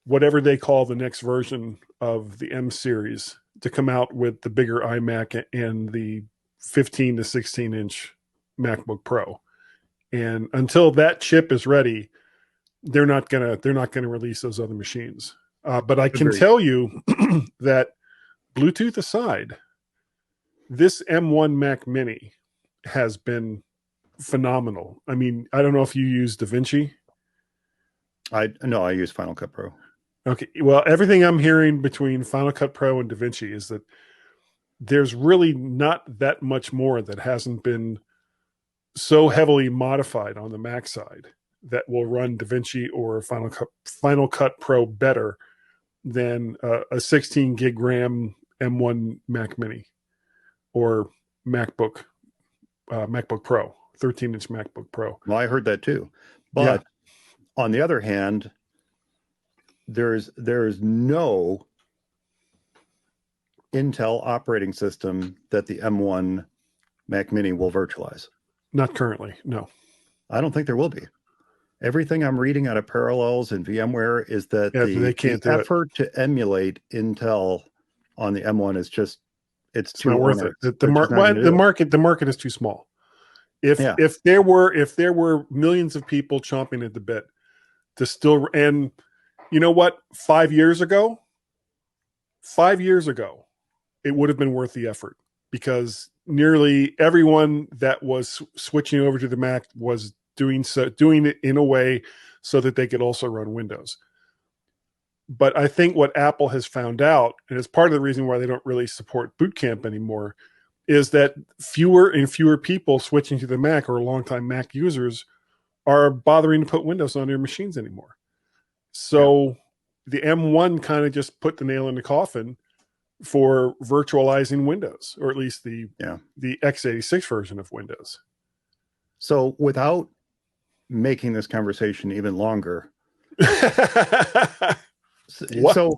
whatever they call the next version of the M series to come out with the bigger iMac and the 15 to 16 inch MacBook Pro. And until that chip is ready, they're not gonna release those other machines. But I can tell you that, Bluetooth aside, this M1 Mac Mini has been phenomenal. I mean, I don't know if you use DaVinci. I use Final Cut Pro. Okay. Well, everything I'm hearing between Final Cut Pro and DaVinci is that there's really not that much more that hasn't been so heavily modified on the Mac side that will run DaVinci or Final Cut Pro better than a 16 gig RAM M1 Mac Mini or MacBook Pro, 13-inch MacBook Pro. Well, I heard that too. But on the other hand, there's no Intel operating system that the M1 Mac Mini will virtualize. Not currently, no. I don't think there will be. Everything I'm reading out of Parallels and VMware is that the effort to emulate Intel on the M1 is just it's not worth it. The market is too small. If there were millions of people chomping at the bit to still, and you know what, 5 years ago, 5 years ago, it would have been worth the effort because nearly everyone that was switching over to the Mac was doing it in a way so that they could also run Windows. But I think what Apple has found out, and it's part of the reason why they don't really support Boot Camp anymore, is that fewer and fewer people switching to the Mac or longtime Mac users are bothering to put Windows on their machines anymore. So the M1 kind of just put the nail in the coffin for virtualizing Windows, or at least the x86 version of Windows. So without making this conversation even longer, so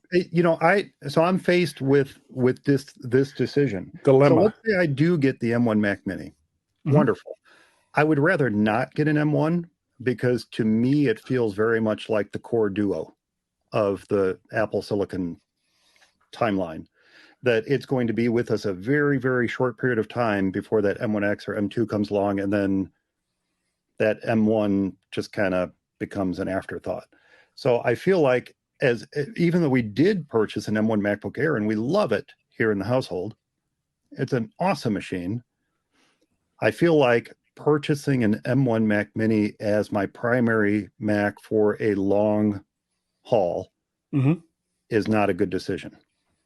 I'm faced with this decision dilemma. So let's say I do get the M1 Mac Mini. Wonderful. I would rather not get an M1 because to me it feels very much like the Core Duo of the Apple Silicon timeline, that it's going to be with us a very, very short period of time before that M1X or M2 comes along, and then that M1 just kind of becomes an afterthought. So I feel like even though we did purchase an M1 MacBook Air and we love it here in the household, it's an awesome machine. I feel like purchasing an M1 Mac Mini as my primary Mac for a long haul is not a good decision.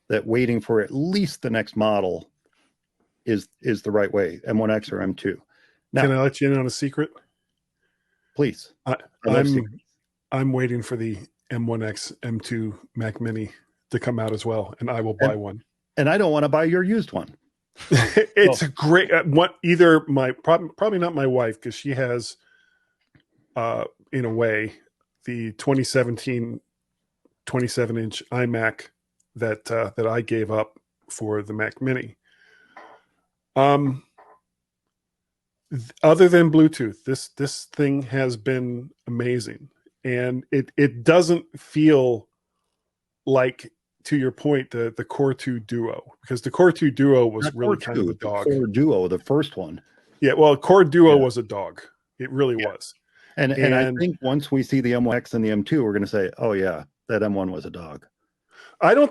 That waiting for at least the next model is the right way, M1X or M2. Now, can I let you in on a secret? Please. I'm waiting for the M1X, M2 Mac Mini to come out as well, and I will buy one. And I don't want to buy your used one. It's a great one. Either probably not my wife, because she has, in a way, the 2017 27-inch iMac that I gave up for the Mac Mini. Other than Bluetooth, this thing has been amazing, and it doesn't feel like, to your point, the Core 2 Duo, because the Core 2 Duo was Not really Core kind 2, of a dog. The Core Duo, the first one. Yeah, well, Core Duo was a dog. It really was. And I think once we see the M1X and the M2, we're going to say, oh yeah, that M1 was a dog. Because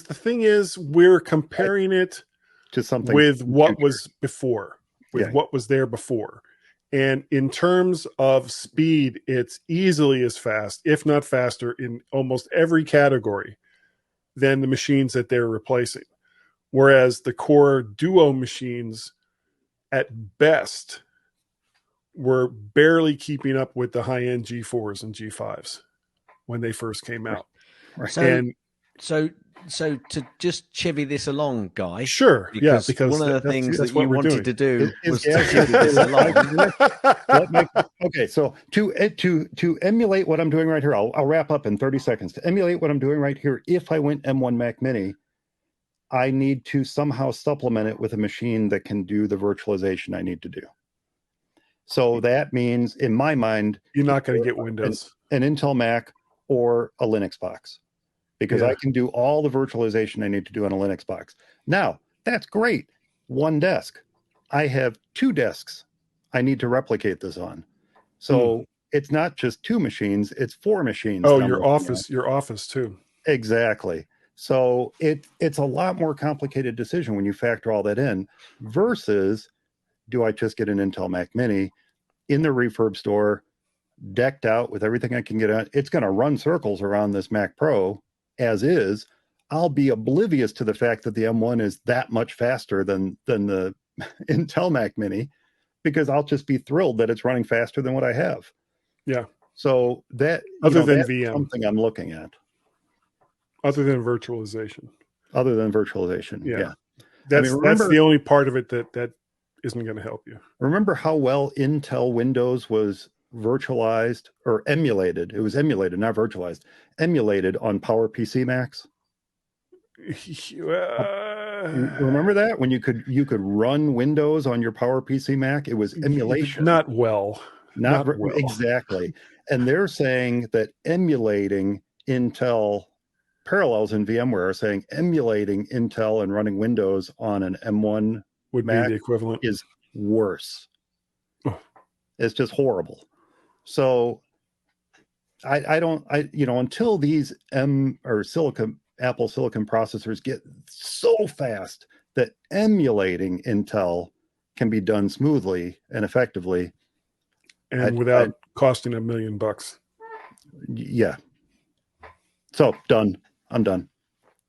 the thing is, we're comparing it to something with what was before, what was there before. And in terms of speed, it's easily as fast, if not faster, in almost every category than the machines that they're replacing. Whereas the Core Duo machines, at best, were barely keeping up with the high-end G4s and G5s when they first came out. Right. So to just chivvy this along, Guy. Sure. Because one of the things that you wanted to do was to chivvy this along. Okay, so to emulate what I'm doing right here, I'll wrap up in 30 seconds. To emulate what I'm doing right here, if I went M1 Mac Mini, I need to somehow supplement it with a machine that can do the virtualization I need to do. So that means, in my mind, you're not going to get Windows, an Intel Mac, or a Linux box, because I can do all the virtualization I need to do on a Linux box. Now, that's great. One desk. I have 2 desks I need to replicate this on. So it's not just 2 machines, it's 4 machines. Oh, your office too. Exactly. So it's a lot more complicated decision when you factor all that in versus, do I just get an Intel Mac Mini in the refurb store, decked out with everything I can get on? It's going to run circles around this Mac Pro as is. I'll be oblivious to the fact that the M1 is that much faster than the Intel Mac Mini, because I'll just be thrilled that it's running faster than what I have. Yeah. So that other than that's VM, something I'm looking at. Other than virtualization. Yeah. That's the only part of it that isn't going to help you. Remember how well Intel Windows was virtualized or emulated? It was emulated, not virtualized. Emulated on PowerPC Macs. Remember that when you could run Windows on your PowerPC Mac? It was emulation. Not well. Exactly. And they're saying that emulating Intel parallels in VMware are saying emulating Intel and running Windows on an M1 would Mac be the equivalent. Is worse. It's just horrible. So until these Apple silicon processors get so fast that emulating Intel can be done smoothly and effectively. And without costing $1 million. Yeah. So done. I'm done.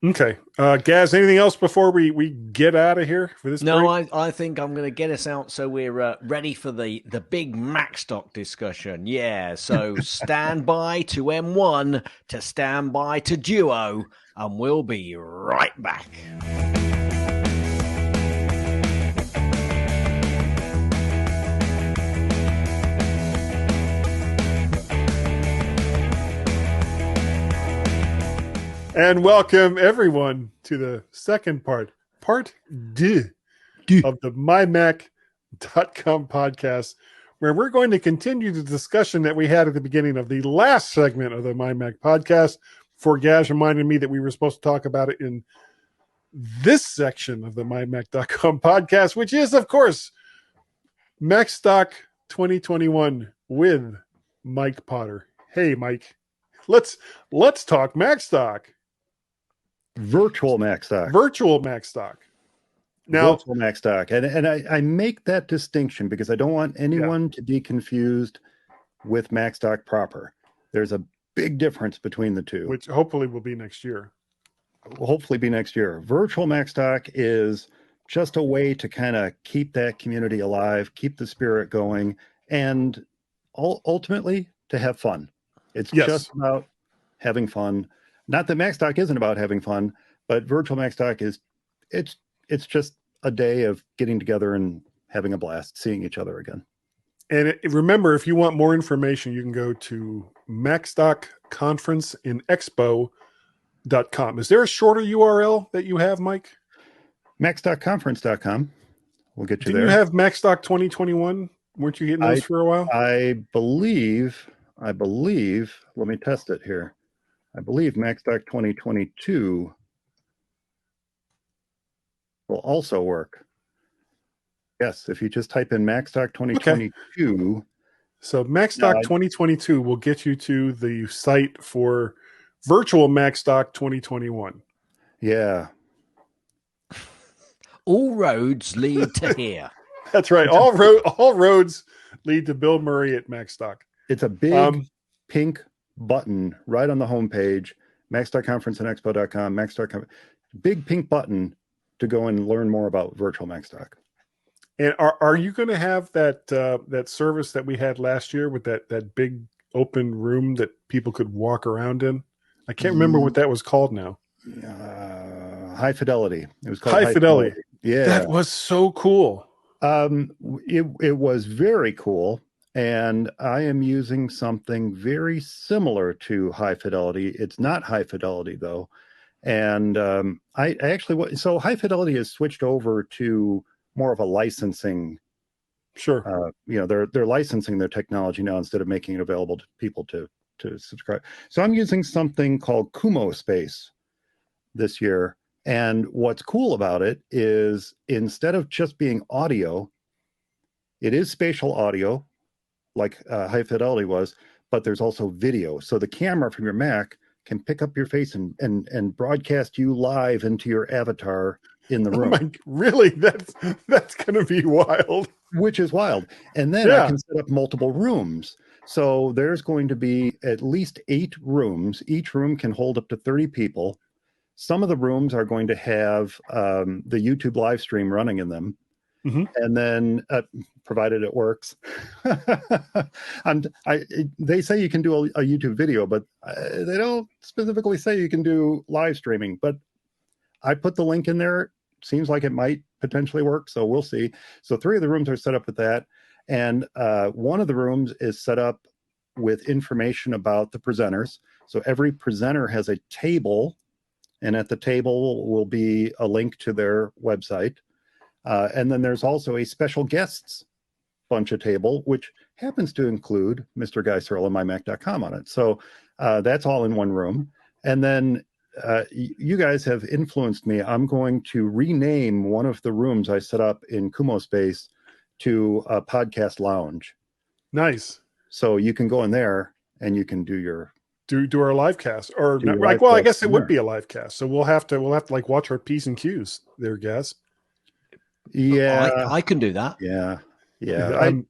Okay. Gaz, anything else before we get out of here for this break? I think I'm going to get us out so we're ready for the big MacStock discussion. Yeah, so stand by to M1 to stand by to Duo, and we'll be right back. And welcome everyone to the second part D of the MyMac.com podcast, where we're going to continue the discussion that we had at the beginning of the last segment of the MyMac podcast. Before Gaz reminded me that we were supposed to talk about it in this section of the MyMac.com podcast, which is, of course, MacStock 2021 with Mike Potter. Hey, Mike, let's talk MacStock. Virtual MacStock. Now, Virtual MacStock. And I make that distinction because I don't want anyone to be confused with MacStock proper. There's a big difference between the two. Which hopefully will be next year. Virtual MacStock is just a way to kind of keep that community alive, keep the spirit going, and ultimately to have fun. It's just about having fun. Not that MacStock isn't about having fun, but Virtual MacStock it's just a day of getting together and having a blast, seeing each other again. And remember, if you want more information, you can go to MacStock Conference in Expo.com. Is there a shorter URL that you have, Mike? MacStockConference.com. We'll get you there. Didn't you have MacStock 2021? Weren't you getting those for a while? I believe, let me test it here. I believe MacStock 2022 will also work. Yes, if you just type in MacStock 2022. Okay. So MacStock 2022 will get you to the site for Virtual MacStock 2021. Yeah. All roads lead to here. That's right. All roads lead to Bill Murray at MacStock. It's a big pink button right on the homepage, MacStockConferenceandExpo.com, MacStock. Big pink button to go and learn more about Virtual MacStock. And are you going to have that service that we had last year with that big open room that people could walk around in? I can't remember what that was called now. High Fidelity. It was called High Fidelity. Yeah, that was so cool. It was very cool. And I am using something very similar to High Fidelity. It's not High Fidelity, though. And I actually, so High Fidelity has switched over to more of a licensing. Sure. They're licensing their technology now instead of making it available to people to subscribe. So I'm using something called Kumo Space this year. And what's cool about it is instead of just being audio, it is spatial audio, like High Fidelity was, but there's also video. So the camera from your Mac can pick up your face and broadcast you live into your avatar in the room. Really? That's going to be wild. Which is wild. And then I can set up multiple rooms. So there's going to be at least 8 rooms. Each room can hold up to 30 people. Some of the rooms are going to have the YouTube live stream running in them. Mm-hmm. And then, provided it works, they say you can do a YouTube video, but they don't specifically say you can do live streaming. But I put the link in there. Seems like it might potentially work, so we'll see. So 3 of the rooms are set up with that, and one of the rooms is set up with information about the presenters. So every presenter has a table, and at the table will be a link to their website. And then there's also a special guests bunch of table, which happens to include Mr. Guy Searle and MyMac.com on it. So that's all in one room. And then you guys have influenced me. I'm going to rename one of the rooms I set up in Kumo Space to a podcast lounge. Nice. So you can go in there and you can do your do our live cast, or not, your like, live well, I cast guess it from would there. be a live cast, so we'll have to like watch our P's and Q's there, Gaz. Yeah, I can do that. yeah.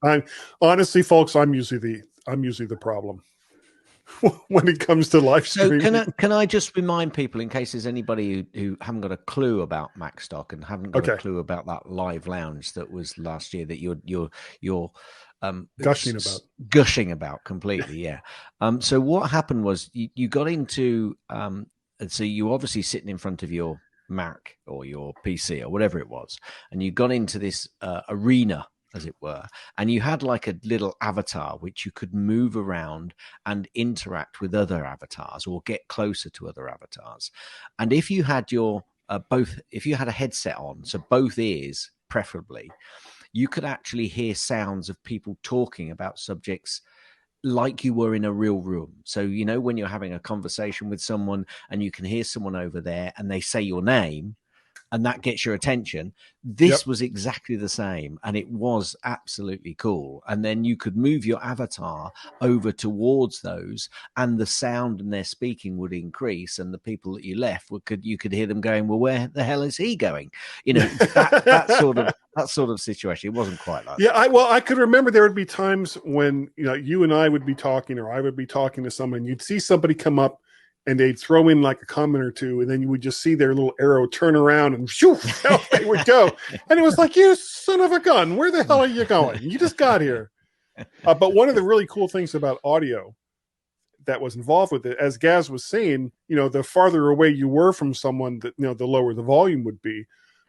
I'm honestly, folks, I'm usually the problem when it comes to live So streaming. can I just remind people, in case there's anybody who haven't got a clue about MacStock and haven't got a Okay. clue about that live lounge that was last year that you're gushing about completely, yeah. So what happened was you got into and so you obviously sitting in front of your Mac or your PC or whatever it was, and you got into this arena, as it were, and you had like a little avatar which you could move around and interact with other avatars or get closer to other avatars. And if you had your if you had a headset on, so both ears preferably, you could actually hear sounds of people talking about subjects like you were in a real room. So, you know, when you're having a conversation with someone and you can hear someone over there and they say your name, and that gets your attention. This was exactly the same, and it was absolutely cool. And then you could move your avatar over towards those, and the sound and their speaking would increase, and the people that you left you could hear them going, well, where the hell is he going? You know, that sort of situation. It wasn't quite like that. I could remember there would be times when, you know, you and I would be talking, or I would be talking to someone, you'd see somebody come up and they'd throw in like a comment or two, and then you would just see their little arrow turn around and shoo, out they would go. And it was like, you son of a gun, where the hell are you going? You just got here. But one of the really cool things about audio that was involved with it, as Gaz was saying, you know, the farther away you were from someone, that, you know, the lower the volume would be.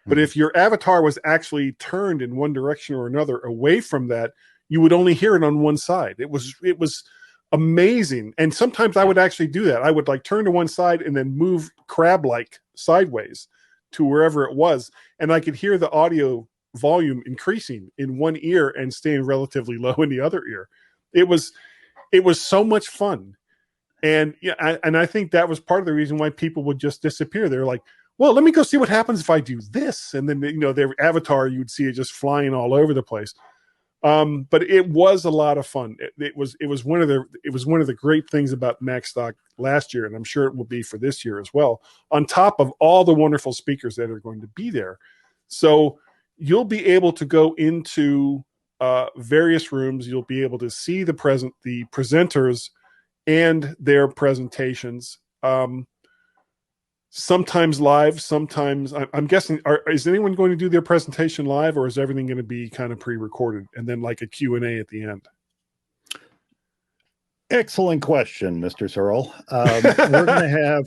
But if your avatar was actually turned in one direction or another away from that, you would only hear it on one side. It was amazing. And sometimes I would actually do that. I would like turn to one side and then move crab-like sideways to wherever it was. And I could hear the audio volume increasing in one ear and staying relatively low in the other ear. It was so much fun. And yeah, and I think that was part of the reason why people would just disappear. They're like, well, let me go see what happens if I do this. And then, you know, their avatar, you'd see it just flying all over the place. But it was a lot of fun. It was one of the great things about MacStock last year, and I'm sure it will be for this year as well, on top of all the wonderful speakers that are going to be there. So you'll be able to go into various rooms. You'll be able to see the presenters and their presentations. Sometimes live, sometimes I'm guessing, is anyone going to do their presentation live, or is everything going to be kind of pre-recorded and then like a Q&A at the end? Excellent question, Mr. Searle. We're going to have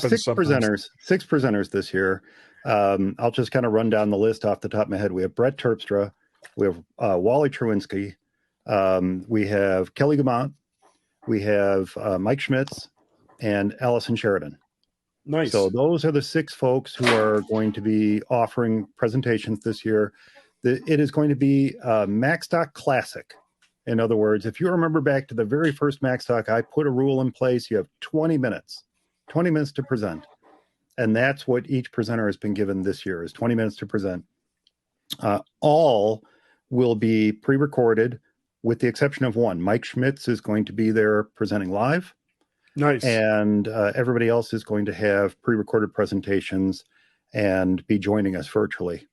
six presenters this year. I'll just kind of run down the list off the top of my head. We have Brett Terpstra, we have Wally Truinsky, we have Kelly Gamont, we have Mike Schmitz, and Allison Sheridan. Nice. So those are the six folks who are going to be offering presentations this year. It is going to be a MacStock Classic. In other words, if you remember back to the very first MacStock, I put a rule in place. You have 20 minutes to present. And that's what each presenter has been given this year, is 20 minutes to present. All will be pre-recorded with the exception of one. Mike Schmitz is going to be there presenting live. Nice. And everybody else is going to have pre-recorded presentations and be joining us virtually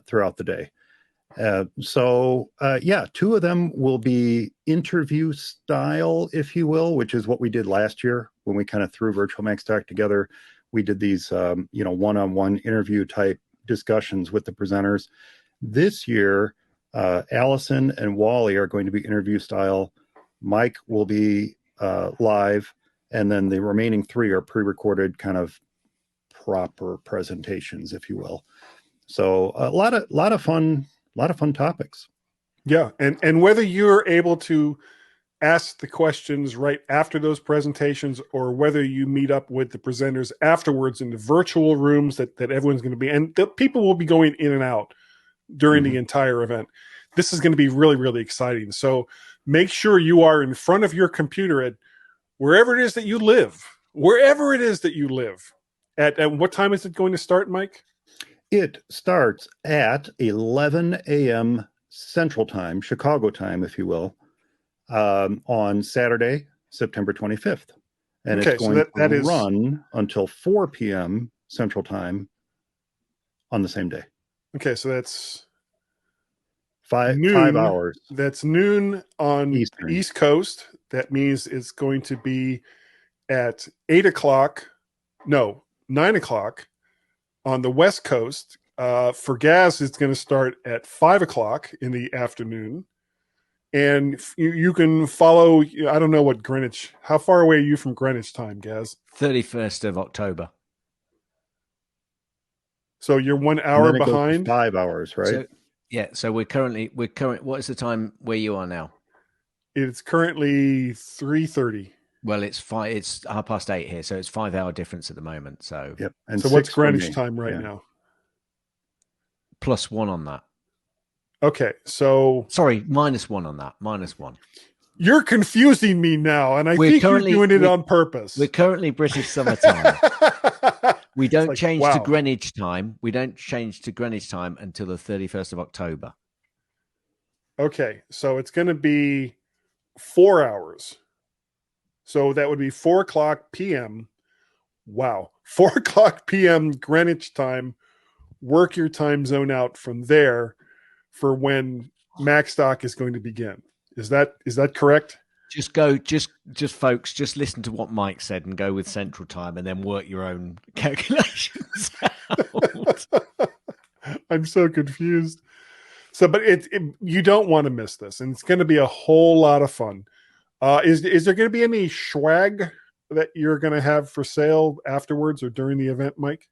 throughout the day. Two of them will be interview style, if you will, which is what we did last year when we kind of threw Virtual MacStock together. We did these, one-on-one interview type discussions with the presenters. This year, Allison and Wally are going to be interview style. Mike will be live. And then the remaining three are pre-recorded kind of proper presentations, if you will. So a lot of fun topics. Yeah. And whether you're able to ask the questions right after those presentations, or whether you meet up with the presenters afterwards in the virtual rooms that everyone's going to be, and the people will be going in and out during the entire event. This is going to be really, really exciting. So make sure you are in front of your computer at wherever it is that you live, at what time is it going to start, Mike? It starts at 11 a.m. Central Time, Chicago time, if you will, on Saturday, September 25th. And Okay, it's going that to is run until 4 p.m. Central Time on the same day. okay. So that's Five noon. hours. That's noon on Eastern. the East Coast. That means it's going to be at 8 o'clock. No, 9 o'clock on the West Coast. For Gaz, it's going to start at 5 o'clock in the afternoon. And you can follow, I don't know what Greenwich, how far away are you from Greenwich time, Gaz? 31st of October. So you're 1 hour And then it goes to behind? 5 hours, right? So we're current. What is the time where you are now? It's currently 3:30. Well, it's 8:30 here, so it's 5 hour difference at the moment. So Yep. And So what's 6 for Greenwich me. time right Yeah. now? +1 on that. Okay, so Sorry, -1 on that. -1. you're confusing me now, and I think you're doing it on purpose. We're currently British summertime. We don't change to wow. Greenwich time. We don't change to Greenwich time until the 31st of October. Okay, so it's going to be 4 hours. So that would be 4 o'clock p.m. Wow. 4 o'clock p.m. Greenwich time. Work your time zone out from there for when Macstock is going to begin. Is that correct? Just folks, just listen to what Mike said and go with Central Time and then work your own calculations out. I'm so confused. So, but you don't want to miss this, and it's going to be a whole lot of fun. Is there going to be any swag that you're going to have for sale afterwards or during the event, Mike?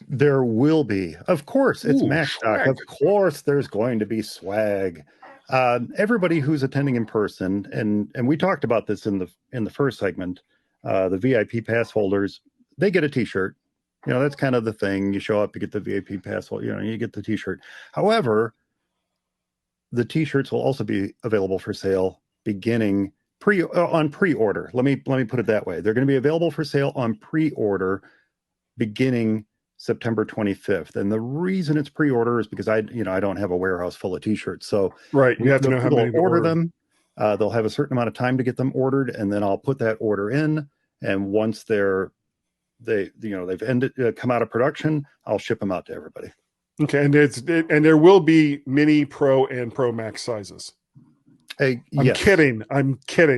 There will be. Of course, it's Macstock. Swag. Of course, there's going to be swag. Everybody who's attending in person, and we talked about this in the first segment, the VIP pass holders, they get a T-shirt. You know, that's kind of the thing. You show up, you get the VIP pass holder, you get the T-shirt. However, the T-shirts will also be available for sale beginning on pre-order. Let me put it that way. They're going to be available for sale on pre-order beginning September 25th. And the reason it's pre-order is because I don't have a warehouse full of T-shirts. So right, you have to know how many to order them. They'll have a certain amount of time to get them ordered, and then I'll put that order in. And once they've come out of production, I'll ship them out to everybody. Okay, and there will be mini, pro, and pro max sizes. Hey, I'm kidding.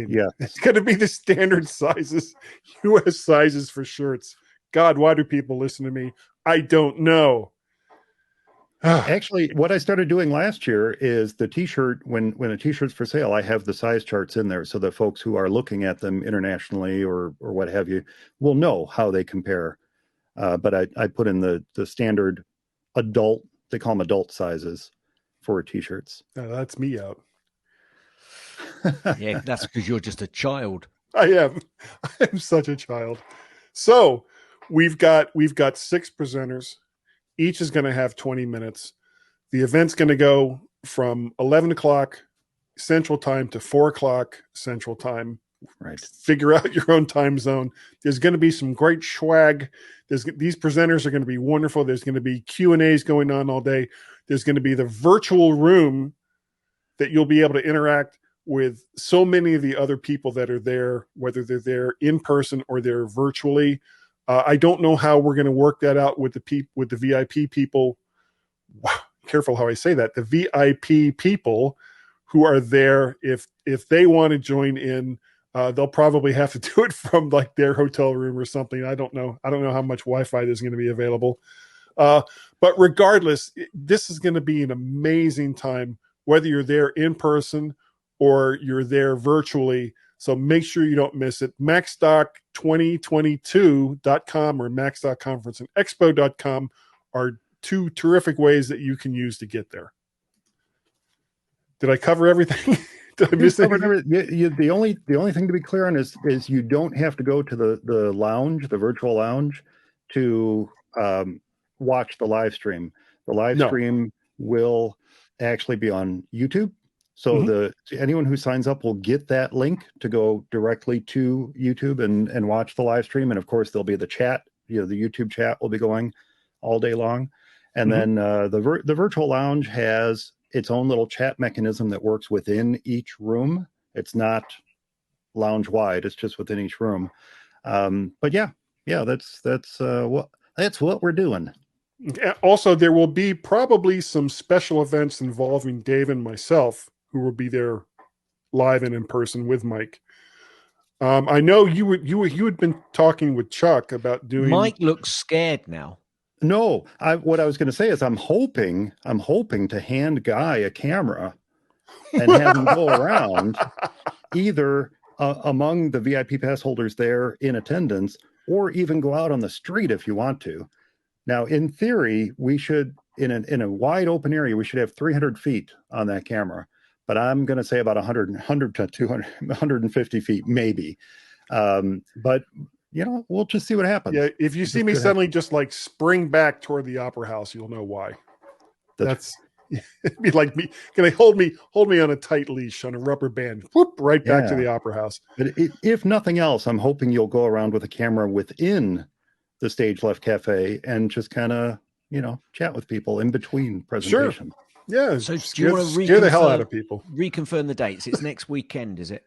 Yeah, it's going to be the standard sizes, U.S. sizes for shirts. God, why do people listen to me? I don't know. Actually, what I started doing last year is the T-shirt, when a T-shirt's for sale, I have the size charts in there so that folks who are looking at them internationally or what have you will know how they compare. But I put in the standard adult, they call them adult sizes for T-shirts. That's me out. Yeah, that's because you're just a child. I am. I'm such a child. So we've got 6 presenters. Each is going to have 20 minutes. The event's going to go from 11 o'clock Central Time to 4 o'clock Central Time. Right. Figure out your own time zone. There's going to be some great swag. These presenters are going to be wonderful. There's going to be Q&As going on all day. There's going to be the virtual room that you'll be able to interact with so many of the other people that are there, whether they're there in person or they're virtually. I don't know how we're going to work that out with the VIP people. Wow, careful how I say that. The VIP people who are there, if they want to join in, they'll probably have to do it from like their hotel room or something. I don't know how much Wi-Fi there's going to be available. But regardless, this is going to be an amazing time, whether you're there in person or you're there virtually. So make sure you don't miss it. MacStock2022.com or MacStockConferenceandExpo.com are 2 terrific ways that you can use to get there. Did I cover everything? Did I miss anything? The only thing to be clear on is you don't have to go to the lounge, the virtual lounge, to watch the live stream. The live stream will actually be on YouTube. So anyone who signs up will get that link to go directly to YouTube and watch the live stream. And of course, there'll be the chat. The YouTube chat will be going all day long. And then the virtual lounge has its own little chat mechanism that works within each room. It's not lounge wide. It's just within each room. But yeah, that's what we're doing. Also, there will be probably some special events involving Dave and myself, who will be there live and in person with Mike. I know you had been talking with Chuck about doing. Mike looks scared now. No, what I was going to say is I'm hoping to hand Guy a camera and have him go around either among the VIP pass holders there in attendance, or even go out on the street if you want to. Now, in theory, we should, in a wide open area, we should have 300 feet on that camera. But I'm going to say about 100 to 200, 150 feet, maybe. But, we'll just see what happens. Yeah, if you see me suddenly just like spring back toward the Opera House, you'll know why. That's it'd be like me. Can they hold me on a tight leash on a rubber band? Whoop, right back to the Opera House. But if nothing else, I'm hoping you'll go around with a camera within the Stage Left Cafe and just kind of, chat with people in between presentation. Sure. Yeah, so do you want to scare the hell out of people? Reconfirm the dates. It's next weekend, is it?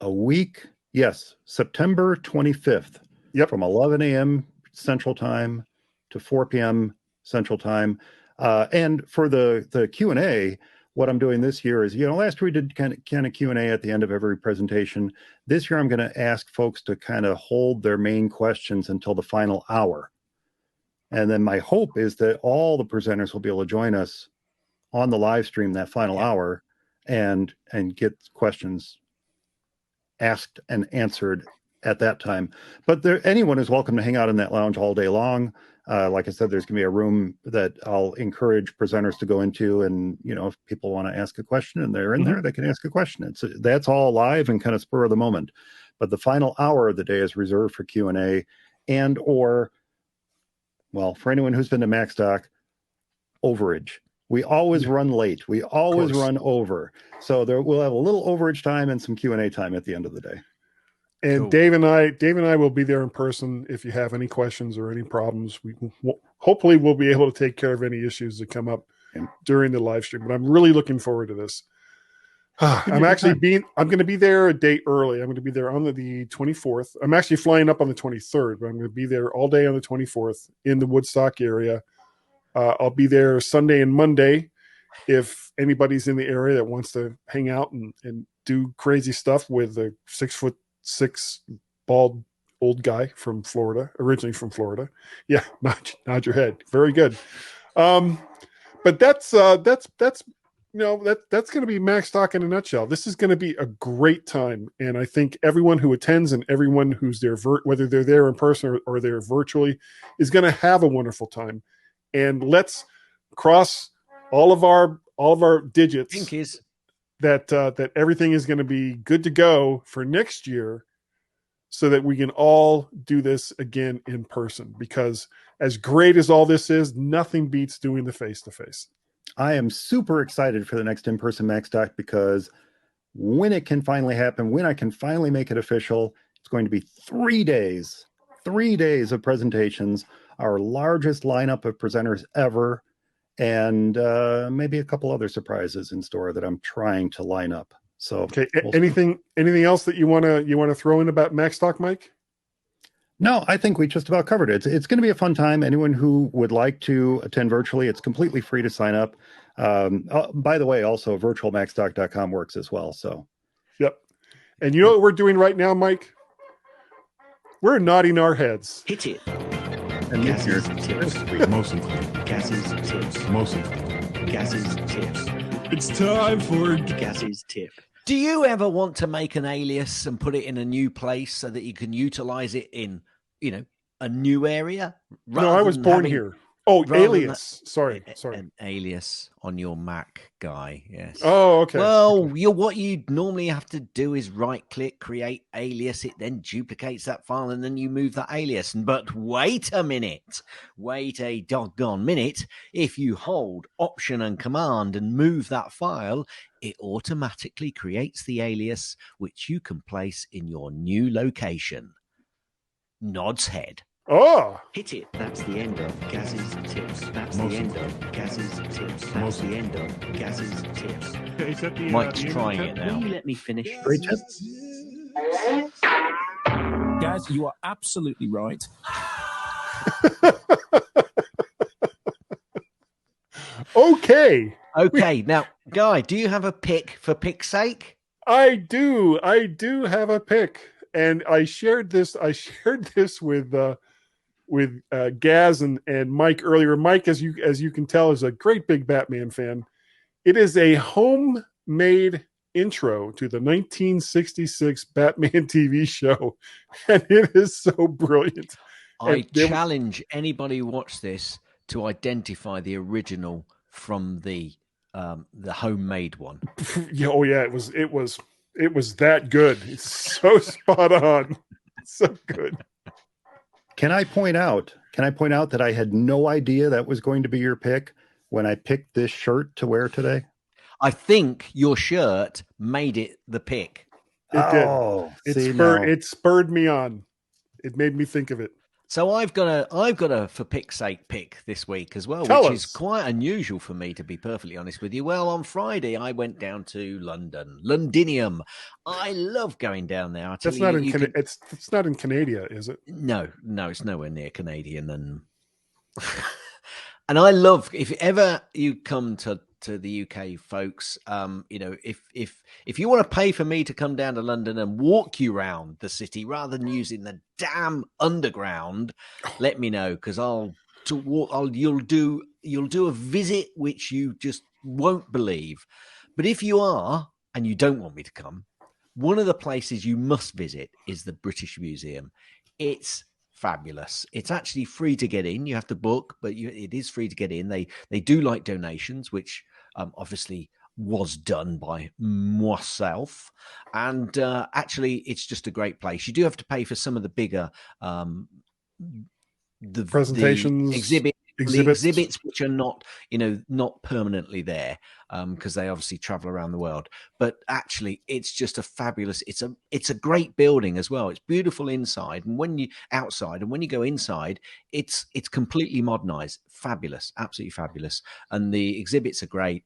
A week, yes. September 25th. Yep. From 11 a.m. Central Time to 4 p.m. Central Time. And for the Q&A, what I'm doing this year is, last year we did kind of Q&A at the end of every presentation. This year I'm going to ask folks to kind of hold their main questions until the final hour. And then my hope is that all the presenters will be able to join us on the live stream that final hour and get questions asked and answered at that time. But anyone is welcome to hang out in that lounge all day long. Like I said, there's going to be a room that I'll encourage presenters to go into. And, if people want to ask a question and they're in there, they can ask a question. That's all live and kind of spur of the moment. But the final hour of the day is reserved for Q&A for anyone who's been to MacStock, overage. We always run late. We always run over. So we'll have a little overage time and some Q&A time at the end of the day. And cool. Dave and I will be there in person. If you have any questions or any problems, hopefully we'll be able to take care of any issues that come up during the live stream. But I'm really looking forward to this. I'm going to be there a day early. I'm going to be there on the 24th. I'm actually flying up on the 23rd, but I'm going to be there all day on the 24th in the Woodstock area. I'll be there Sunday and Monday if anybody's in the area that wants to hang out and do crazy stuff with a 6'6" bald old guy from Florida, originally from Florida. Yeah, nod your head. Very good. But that's going to be MacStock in a nutshell. This is going to be a great time, and I think everyone who attends and everyone who's there, whether they're there in person or they're virtually, is going to have a wonderful time. And let's cross all of our digits. Pinkies. That everything is going to be good to go for next year, so that we can all do this again in person. Because as great as all this is, nothing beats doing the face-to-face. I am super excited for the next in-person MacStock, because when it can finally happen, when I can finally make it official, it's going to be 3 days of presentations, our largest lineup of presenters ever, and maybe a couple other surprises in store that I'm trying to line up. So, okay, anything else that you want to throw in about MacStock, Mike? No, I think we just about covered it. It's going to be a fun time. Anyone who would like to attend virtually, it's completely free to sign up. By the way, also virtualmacstock.com works as well. So, yep. And you know what we're doing right now, Mike? We're nodding our heads. Hit it. And Gases, tips. Mostly. Gases, tips. Mostly. Gases, tips. It's time for Gases tip. Do you ever want to make an alias and put it in a new place so that you can utilize it in, a new area? No, I was born here. Oh, alias. Sorry. An alias on your Mac, Guy. Yes. Oh, okay. Well, what you normally have to do is right-click, create alias. It then duplicates that file, and then you move that alias. But wait a minute. Wait a doggone minute. If you hold Option and Command and move that file, it automatically creates the alias, which you can place in your new location. Nod's head. Oh, hit it. That's the end of Gaz's tips. That's the end of Gaz's tips. That's the end of Gaz's tips. Is that the, Mike's trying it now. Will you let me finish? Great tip. Guys, you are absolutely right. Okay. Okay, now, Guy, do you have a pick for pick's sake? I do have a pick, and I shared this with Gaz and Mike earlier. Mike, as you can tell, is a great big Batman fan. It is a homemade intro to the 1966 Batman TV show, and it is so brilliant. I challenge anybody who watched this to identify the original from the homemade one. Oh yeah, it was that good. It's so spot on. It's so good. Can I point out that I had no idea that was going to be your pick when I picked this shirt to wear today? I think your shirt made it the pick. It did. It spurred me on. It made me think of it. So I've got a for pick's sake pick this week as well, which is quite unusual for me, to be perfectly honest with you. Well, on Friday I went down to Londinium. I love going down there. It's not in Canada, is it? No, it's nowhere near Canadian, and I love, if ever you come to the UK, folks, if you want to pay for me to come down to London and walk you around the city rather than using the damn underground, let me know, because you'll do a visit which you just won't believe. But if you are and you don't want me to come, one of the places you must visit is the British Museum. It's fabulous. It's actually free to get in. You have to book, but it is free to get in. They do like donations, which obviously was done by myself. And actually, it's just a great place. You do have to pay for some of the bigger the presentations, the exhibits, which are not permanently there, because they obviously travel around the world. But actually, it's just a fabulous. It's a great building as well. It's beautiful inside, and when you go inside, it's completely modernized. Fabulous, absolutely fabulous, and the exhibits are great.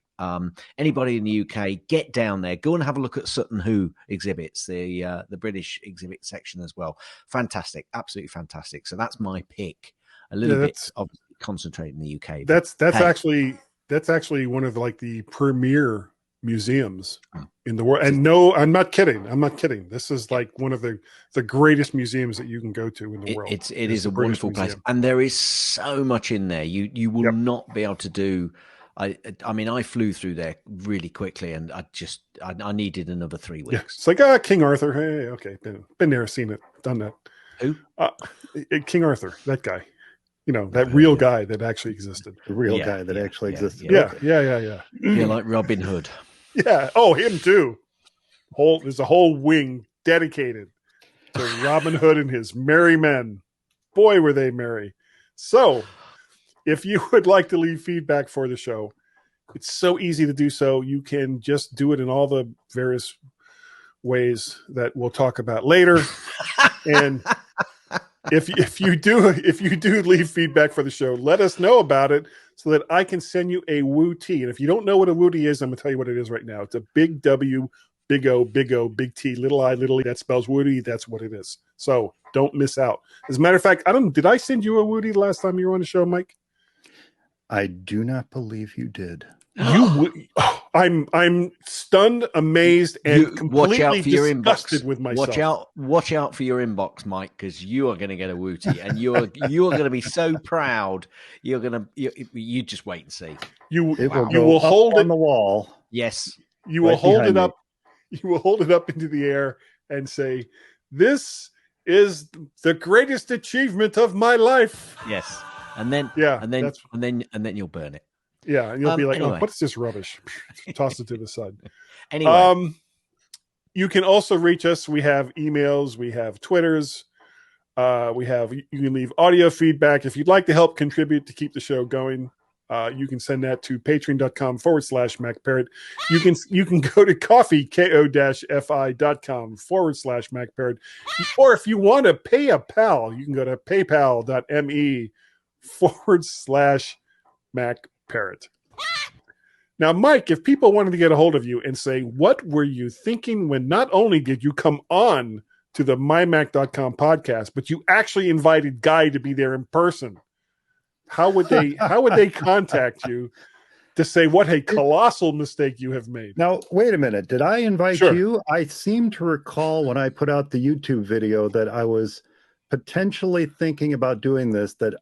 Anybody in the UK, get down there, go and have a look at Sutton Hoo exhibits, the British exhibit section as well. Fantastic, absolutely fantastic. So that's my pick. A little bit of concentrate in the UK. That's actually one of the premier museums in the world. And no, I'm not kidding. This is like one of the greatest museums that you can go to in the world. It is a wonderful place, and there is so much in there. You will not be able to do. I mean, I flew through there really quickly, and I needed another 3 weeks. Yeah. It's like King Arthur. Hey, okay, been there, seen it, done that. Who? King Arthur, that guy. That real guy that actually existed. The real guy that actually existed. Yeah. Yeah, like Robin Hood. Yeah. Oh, him too. There's a whole wing dedicated to Robin Hood and his merry men. Boy, were they merry. So, if you would like to leave feedback for the show, it's so easy to do so. You can just do it in all the various ways that we'll talk about later. And if you do leave feedback for the show, let us know about it so that I can send you a Woo T. And if you don't know what a Woo T is, I'm going to tell you what it is right now. It's a big W, big O, big T, little I, little E. That spells Woody. That's what it is. So don't miss out. As a matter of fact, did I send you a Woody the last time you were on the show, Mike? I do not believe you did. I'm stunned, amazed, and completely disgusted with myself. Watch out for your inbox, Mike, because you are going to get a Wooty, and you're going to be so proud. You just wait and see. You will hold it on the wall. Yes, you will hold it up. You will hold it up into the air and say, "This is the greatest achievement of my life." Yes. And then you'll burn it. Yeah, and you'll be like, anyway. "Oh, what's this rubbish?" Toss it to the side. Anyway, you can also reach us. We have emails, we have Twitters, you can leave audio feedback. If you'd like to help contribute to keep the show going, you can send that to patreon.com/MacParrot. You can go to ko-fi.com/MacParrot. Or if you want to pay a pal, you can go to paypal.me/MacParrot. Now, Mike, if people wanted to get a hold of you and say, what were you thinking when not only did you come on to the MyMac.com podcast, but you actually invited Guy to be there in person, how would they contact you to say what a colossal mistake you have made? Now, wait a minute. Did I invite Sure. you? I seem to recall when I put out the YouTube video that I was potentially thinking about doing this, that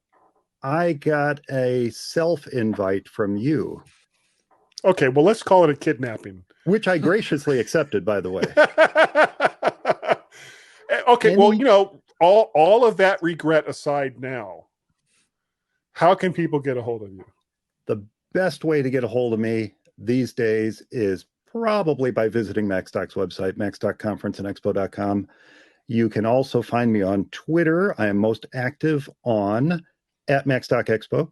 I got a self-invite from you. Okay, well, let's call it a kidnapping. Which I graciously accepted, by the way. Okay, well, all of that regret aside now, how can people get a hold of you? The best way to get a hold of me these days is probably by visiting MacStock's website, MacStockConferenceandExpo.com. You can also find me on Twitter. I am most active on @MacStockExpo.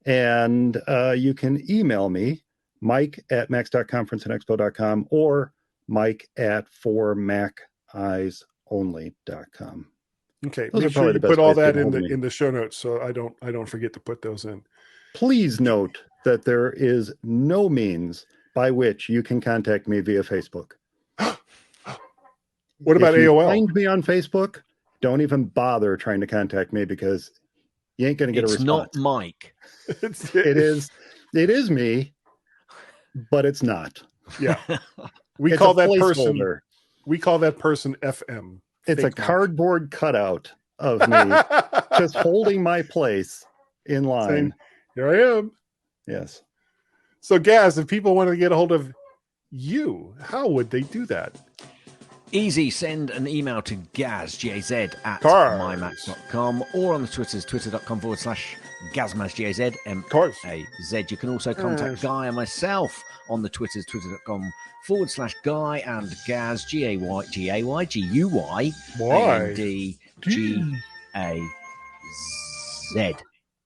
And you can email me, Mike@MacStockConferenceandExpo.com or Mike@formacisonly.com. Okay, Those make are sure probably you the best put all ways to that get a hold of me. in the show notes so I don't forget to put those in. Please note that there is no means by which you can contact me via Facebook. What about if you AOL? Find me on Facebook. Don't even bother trying to contact me because you ain't going to get a response. It's not Mike. It is me, but it's not. Yeah. We It's call a that placeholder. person FM. It's Fake a Mike. cardboard cutout of me just holding my place in line. Saying, here I am. Yes. So, Gaz, if people want to get a hold of you, how would they do that? Easy. Send an email to Gaz, G-A-Z, at Cars. mymac.com or on the Twitters, twitter.com/GazMaz, G-A-Z, Cars. M-A-Z. You can also contact Guy and myself on the Twitters, twitter.com/Guy and Gaz, G-A-Y, G-A-Y, G-U-Y, A-N-D-G-A-Z.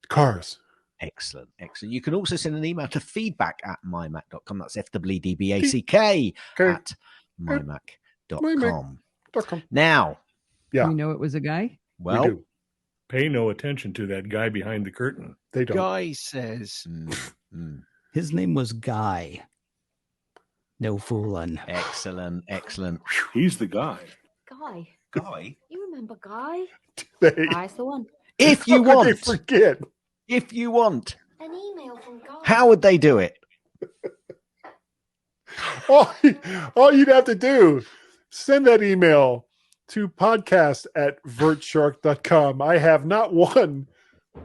Cars. Excellent. You can also send an email to feedback@mymac.com. That's FWDBACK at mymac.com. Now, Yeah. You know it was a guy? well, We do. Pay no attention to that guy behind the curtain. They don't. Guy says mm, his name was Guy. No fooling. excellent. He's the guy. Guy. Guy, You remember Guy? They, Guy's the one. if you how could they want, forget? An email from Guy. how would they do it? All you'd have to do, send that email to podcast@vertshark.com. I have not one,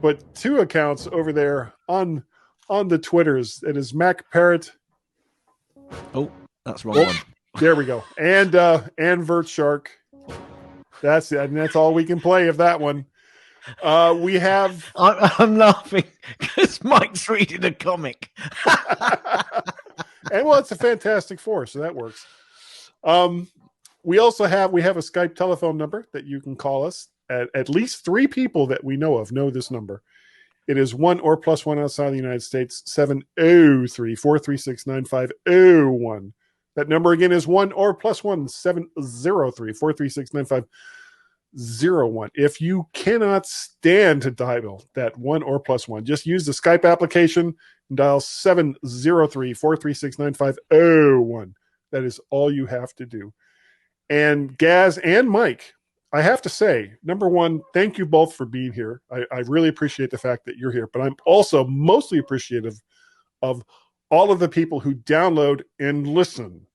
but two accounts over there on the Twitters. It is Macparrot. Oh, that's the wrong Oh. one. There we go. And VertShark. That's it. And that's all we can play of that one. We have I'm laughing because Mike's reading a comic. and well, it's a Fantastic Four, so that works. We also have a Skype telephone number that you can call us. At least 3 people that we know of know this number. It is 1 or +1 outside the United States, 703-436-9501. That number again is 1 or +1, 703-436-9501. If you cannot stand to dial that 1 or +1, just use the Skype application and dial 703-436-9501. That is all you have to do. And Gaz and Mike, I have to say, number one, thank you both for being here. I really appreciate the fact that you're here, but I'm also mostly appreciative of all of the people who download and listen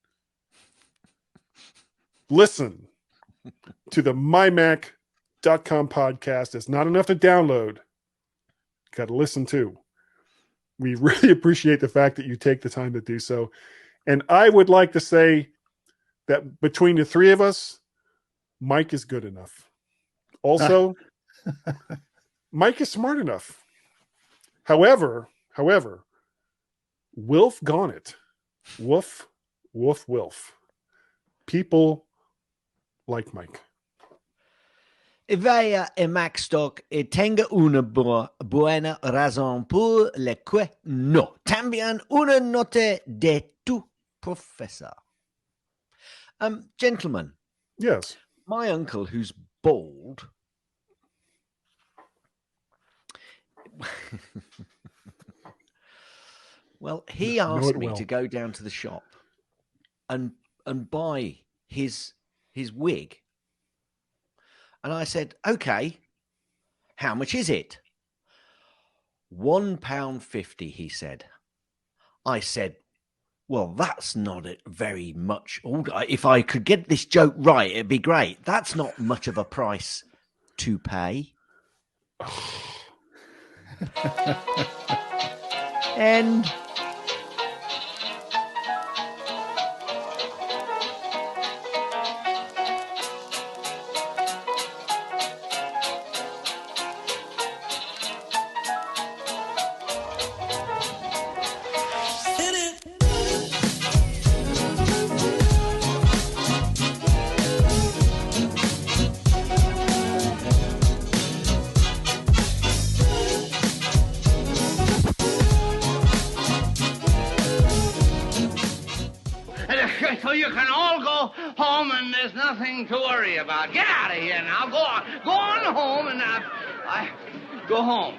to the MyMac.com podcast. It's not enough to download. You got to listen too. We really appreciate the fact that you take the time to do so. And I would like to say that between the 3 of us, Mike is good enough. Also, Mike is smart enough. However, Wilf gone it. Woof. People like Mike. Vaya e MacStock e tenga una buena razón por la que no. También una nota de tu professor. Gentlemen, Yes. my uncle, who's bald, well, he Know asked it me well. to go down to the shop and buy his wig And I said, okay, how much is it? £1.50, he said. I said, well, that's not very much. If I could get this joke right, it'd be great. That's not much of a price to pay. And so you can all go home and there's nothing to worry about. Get out of here now. Go on. Go on home and go home.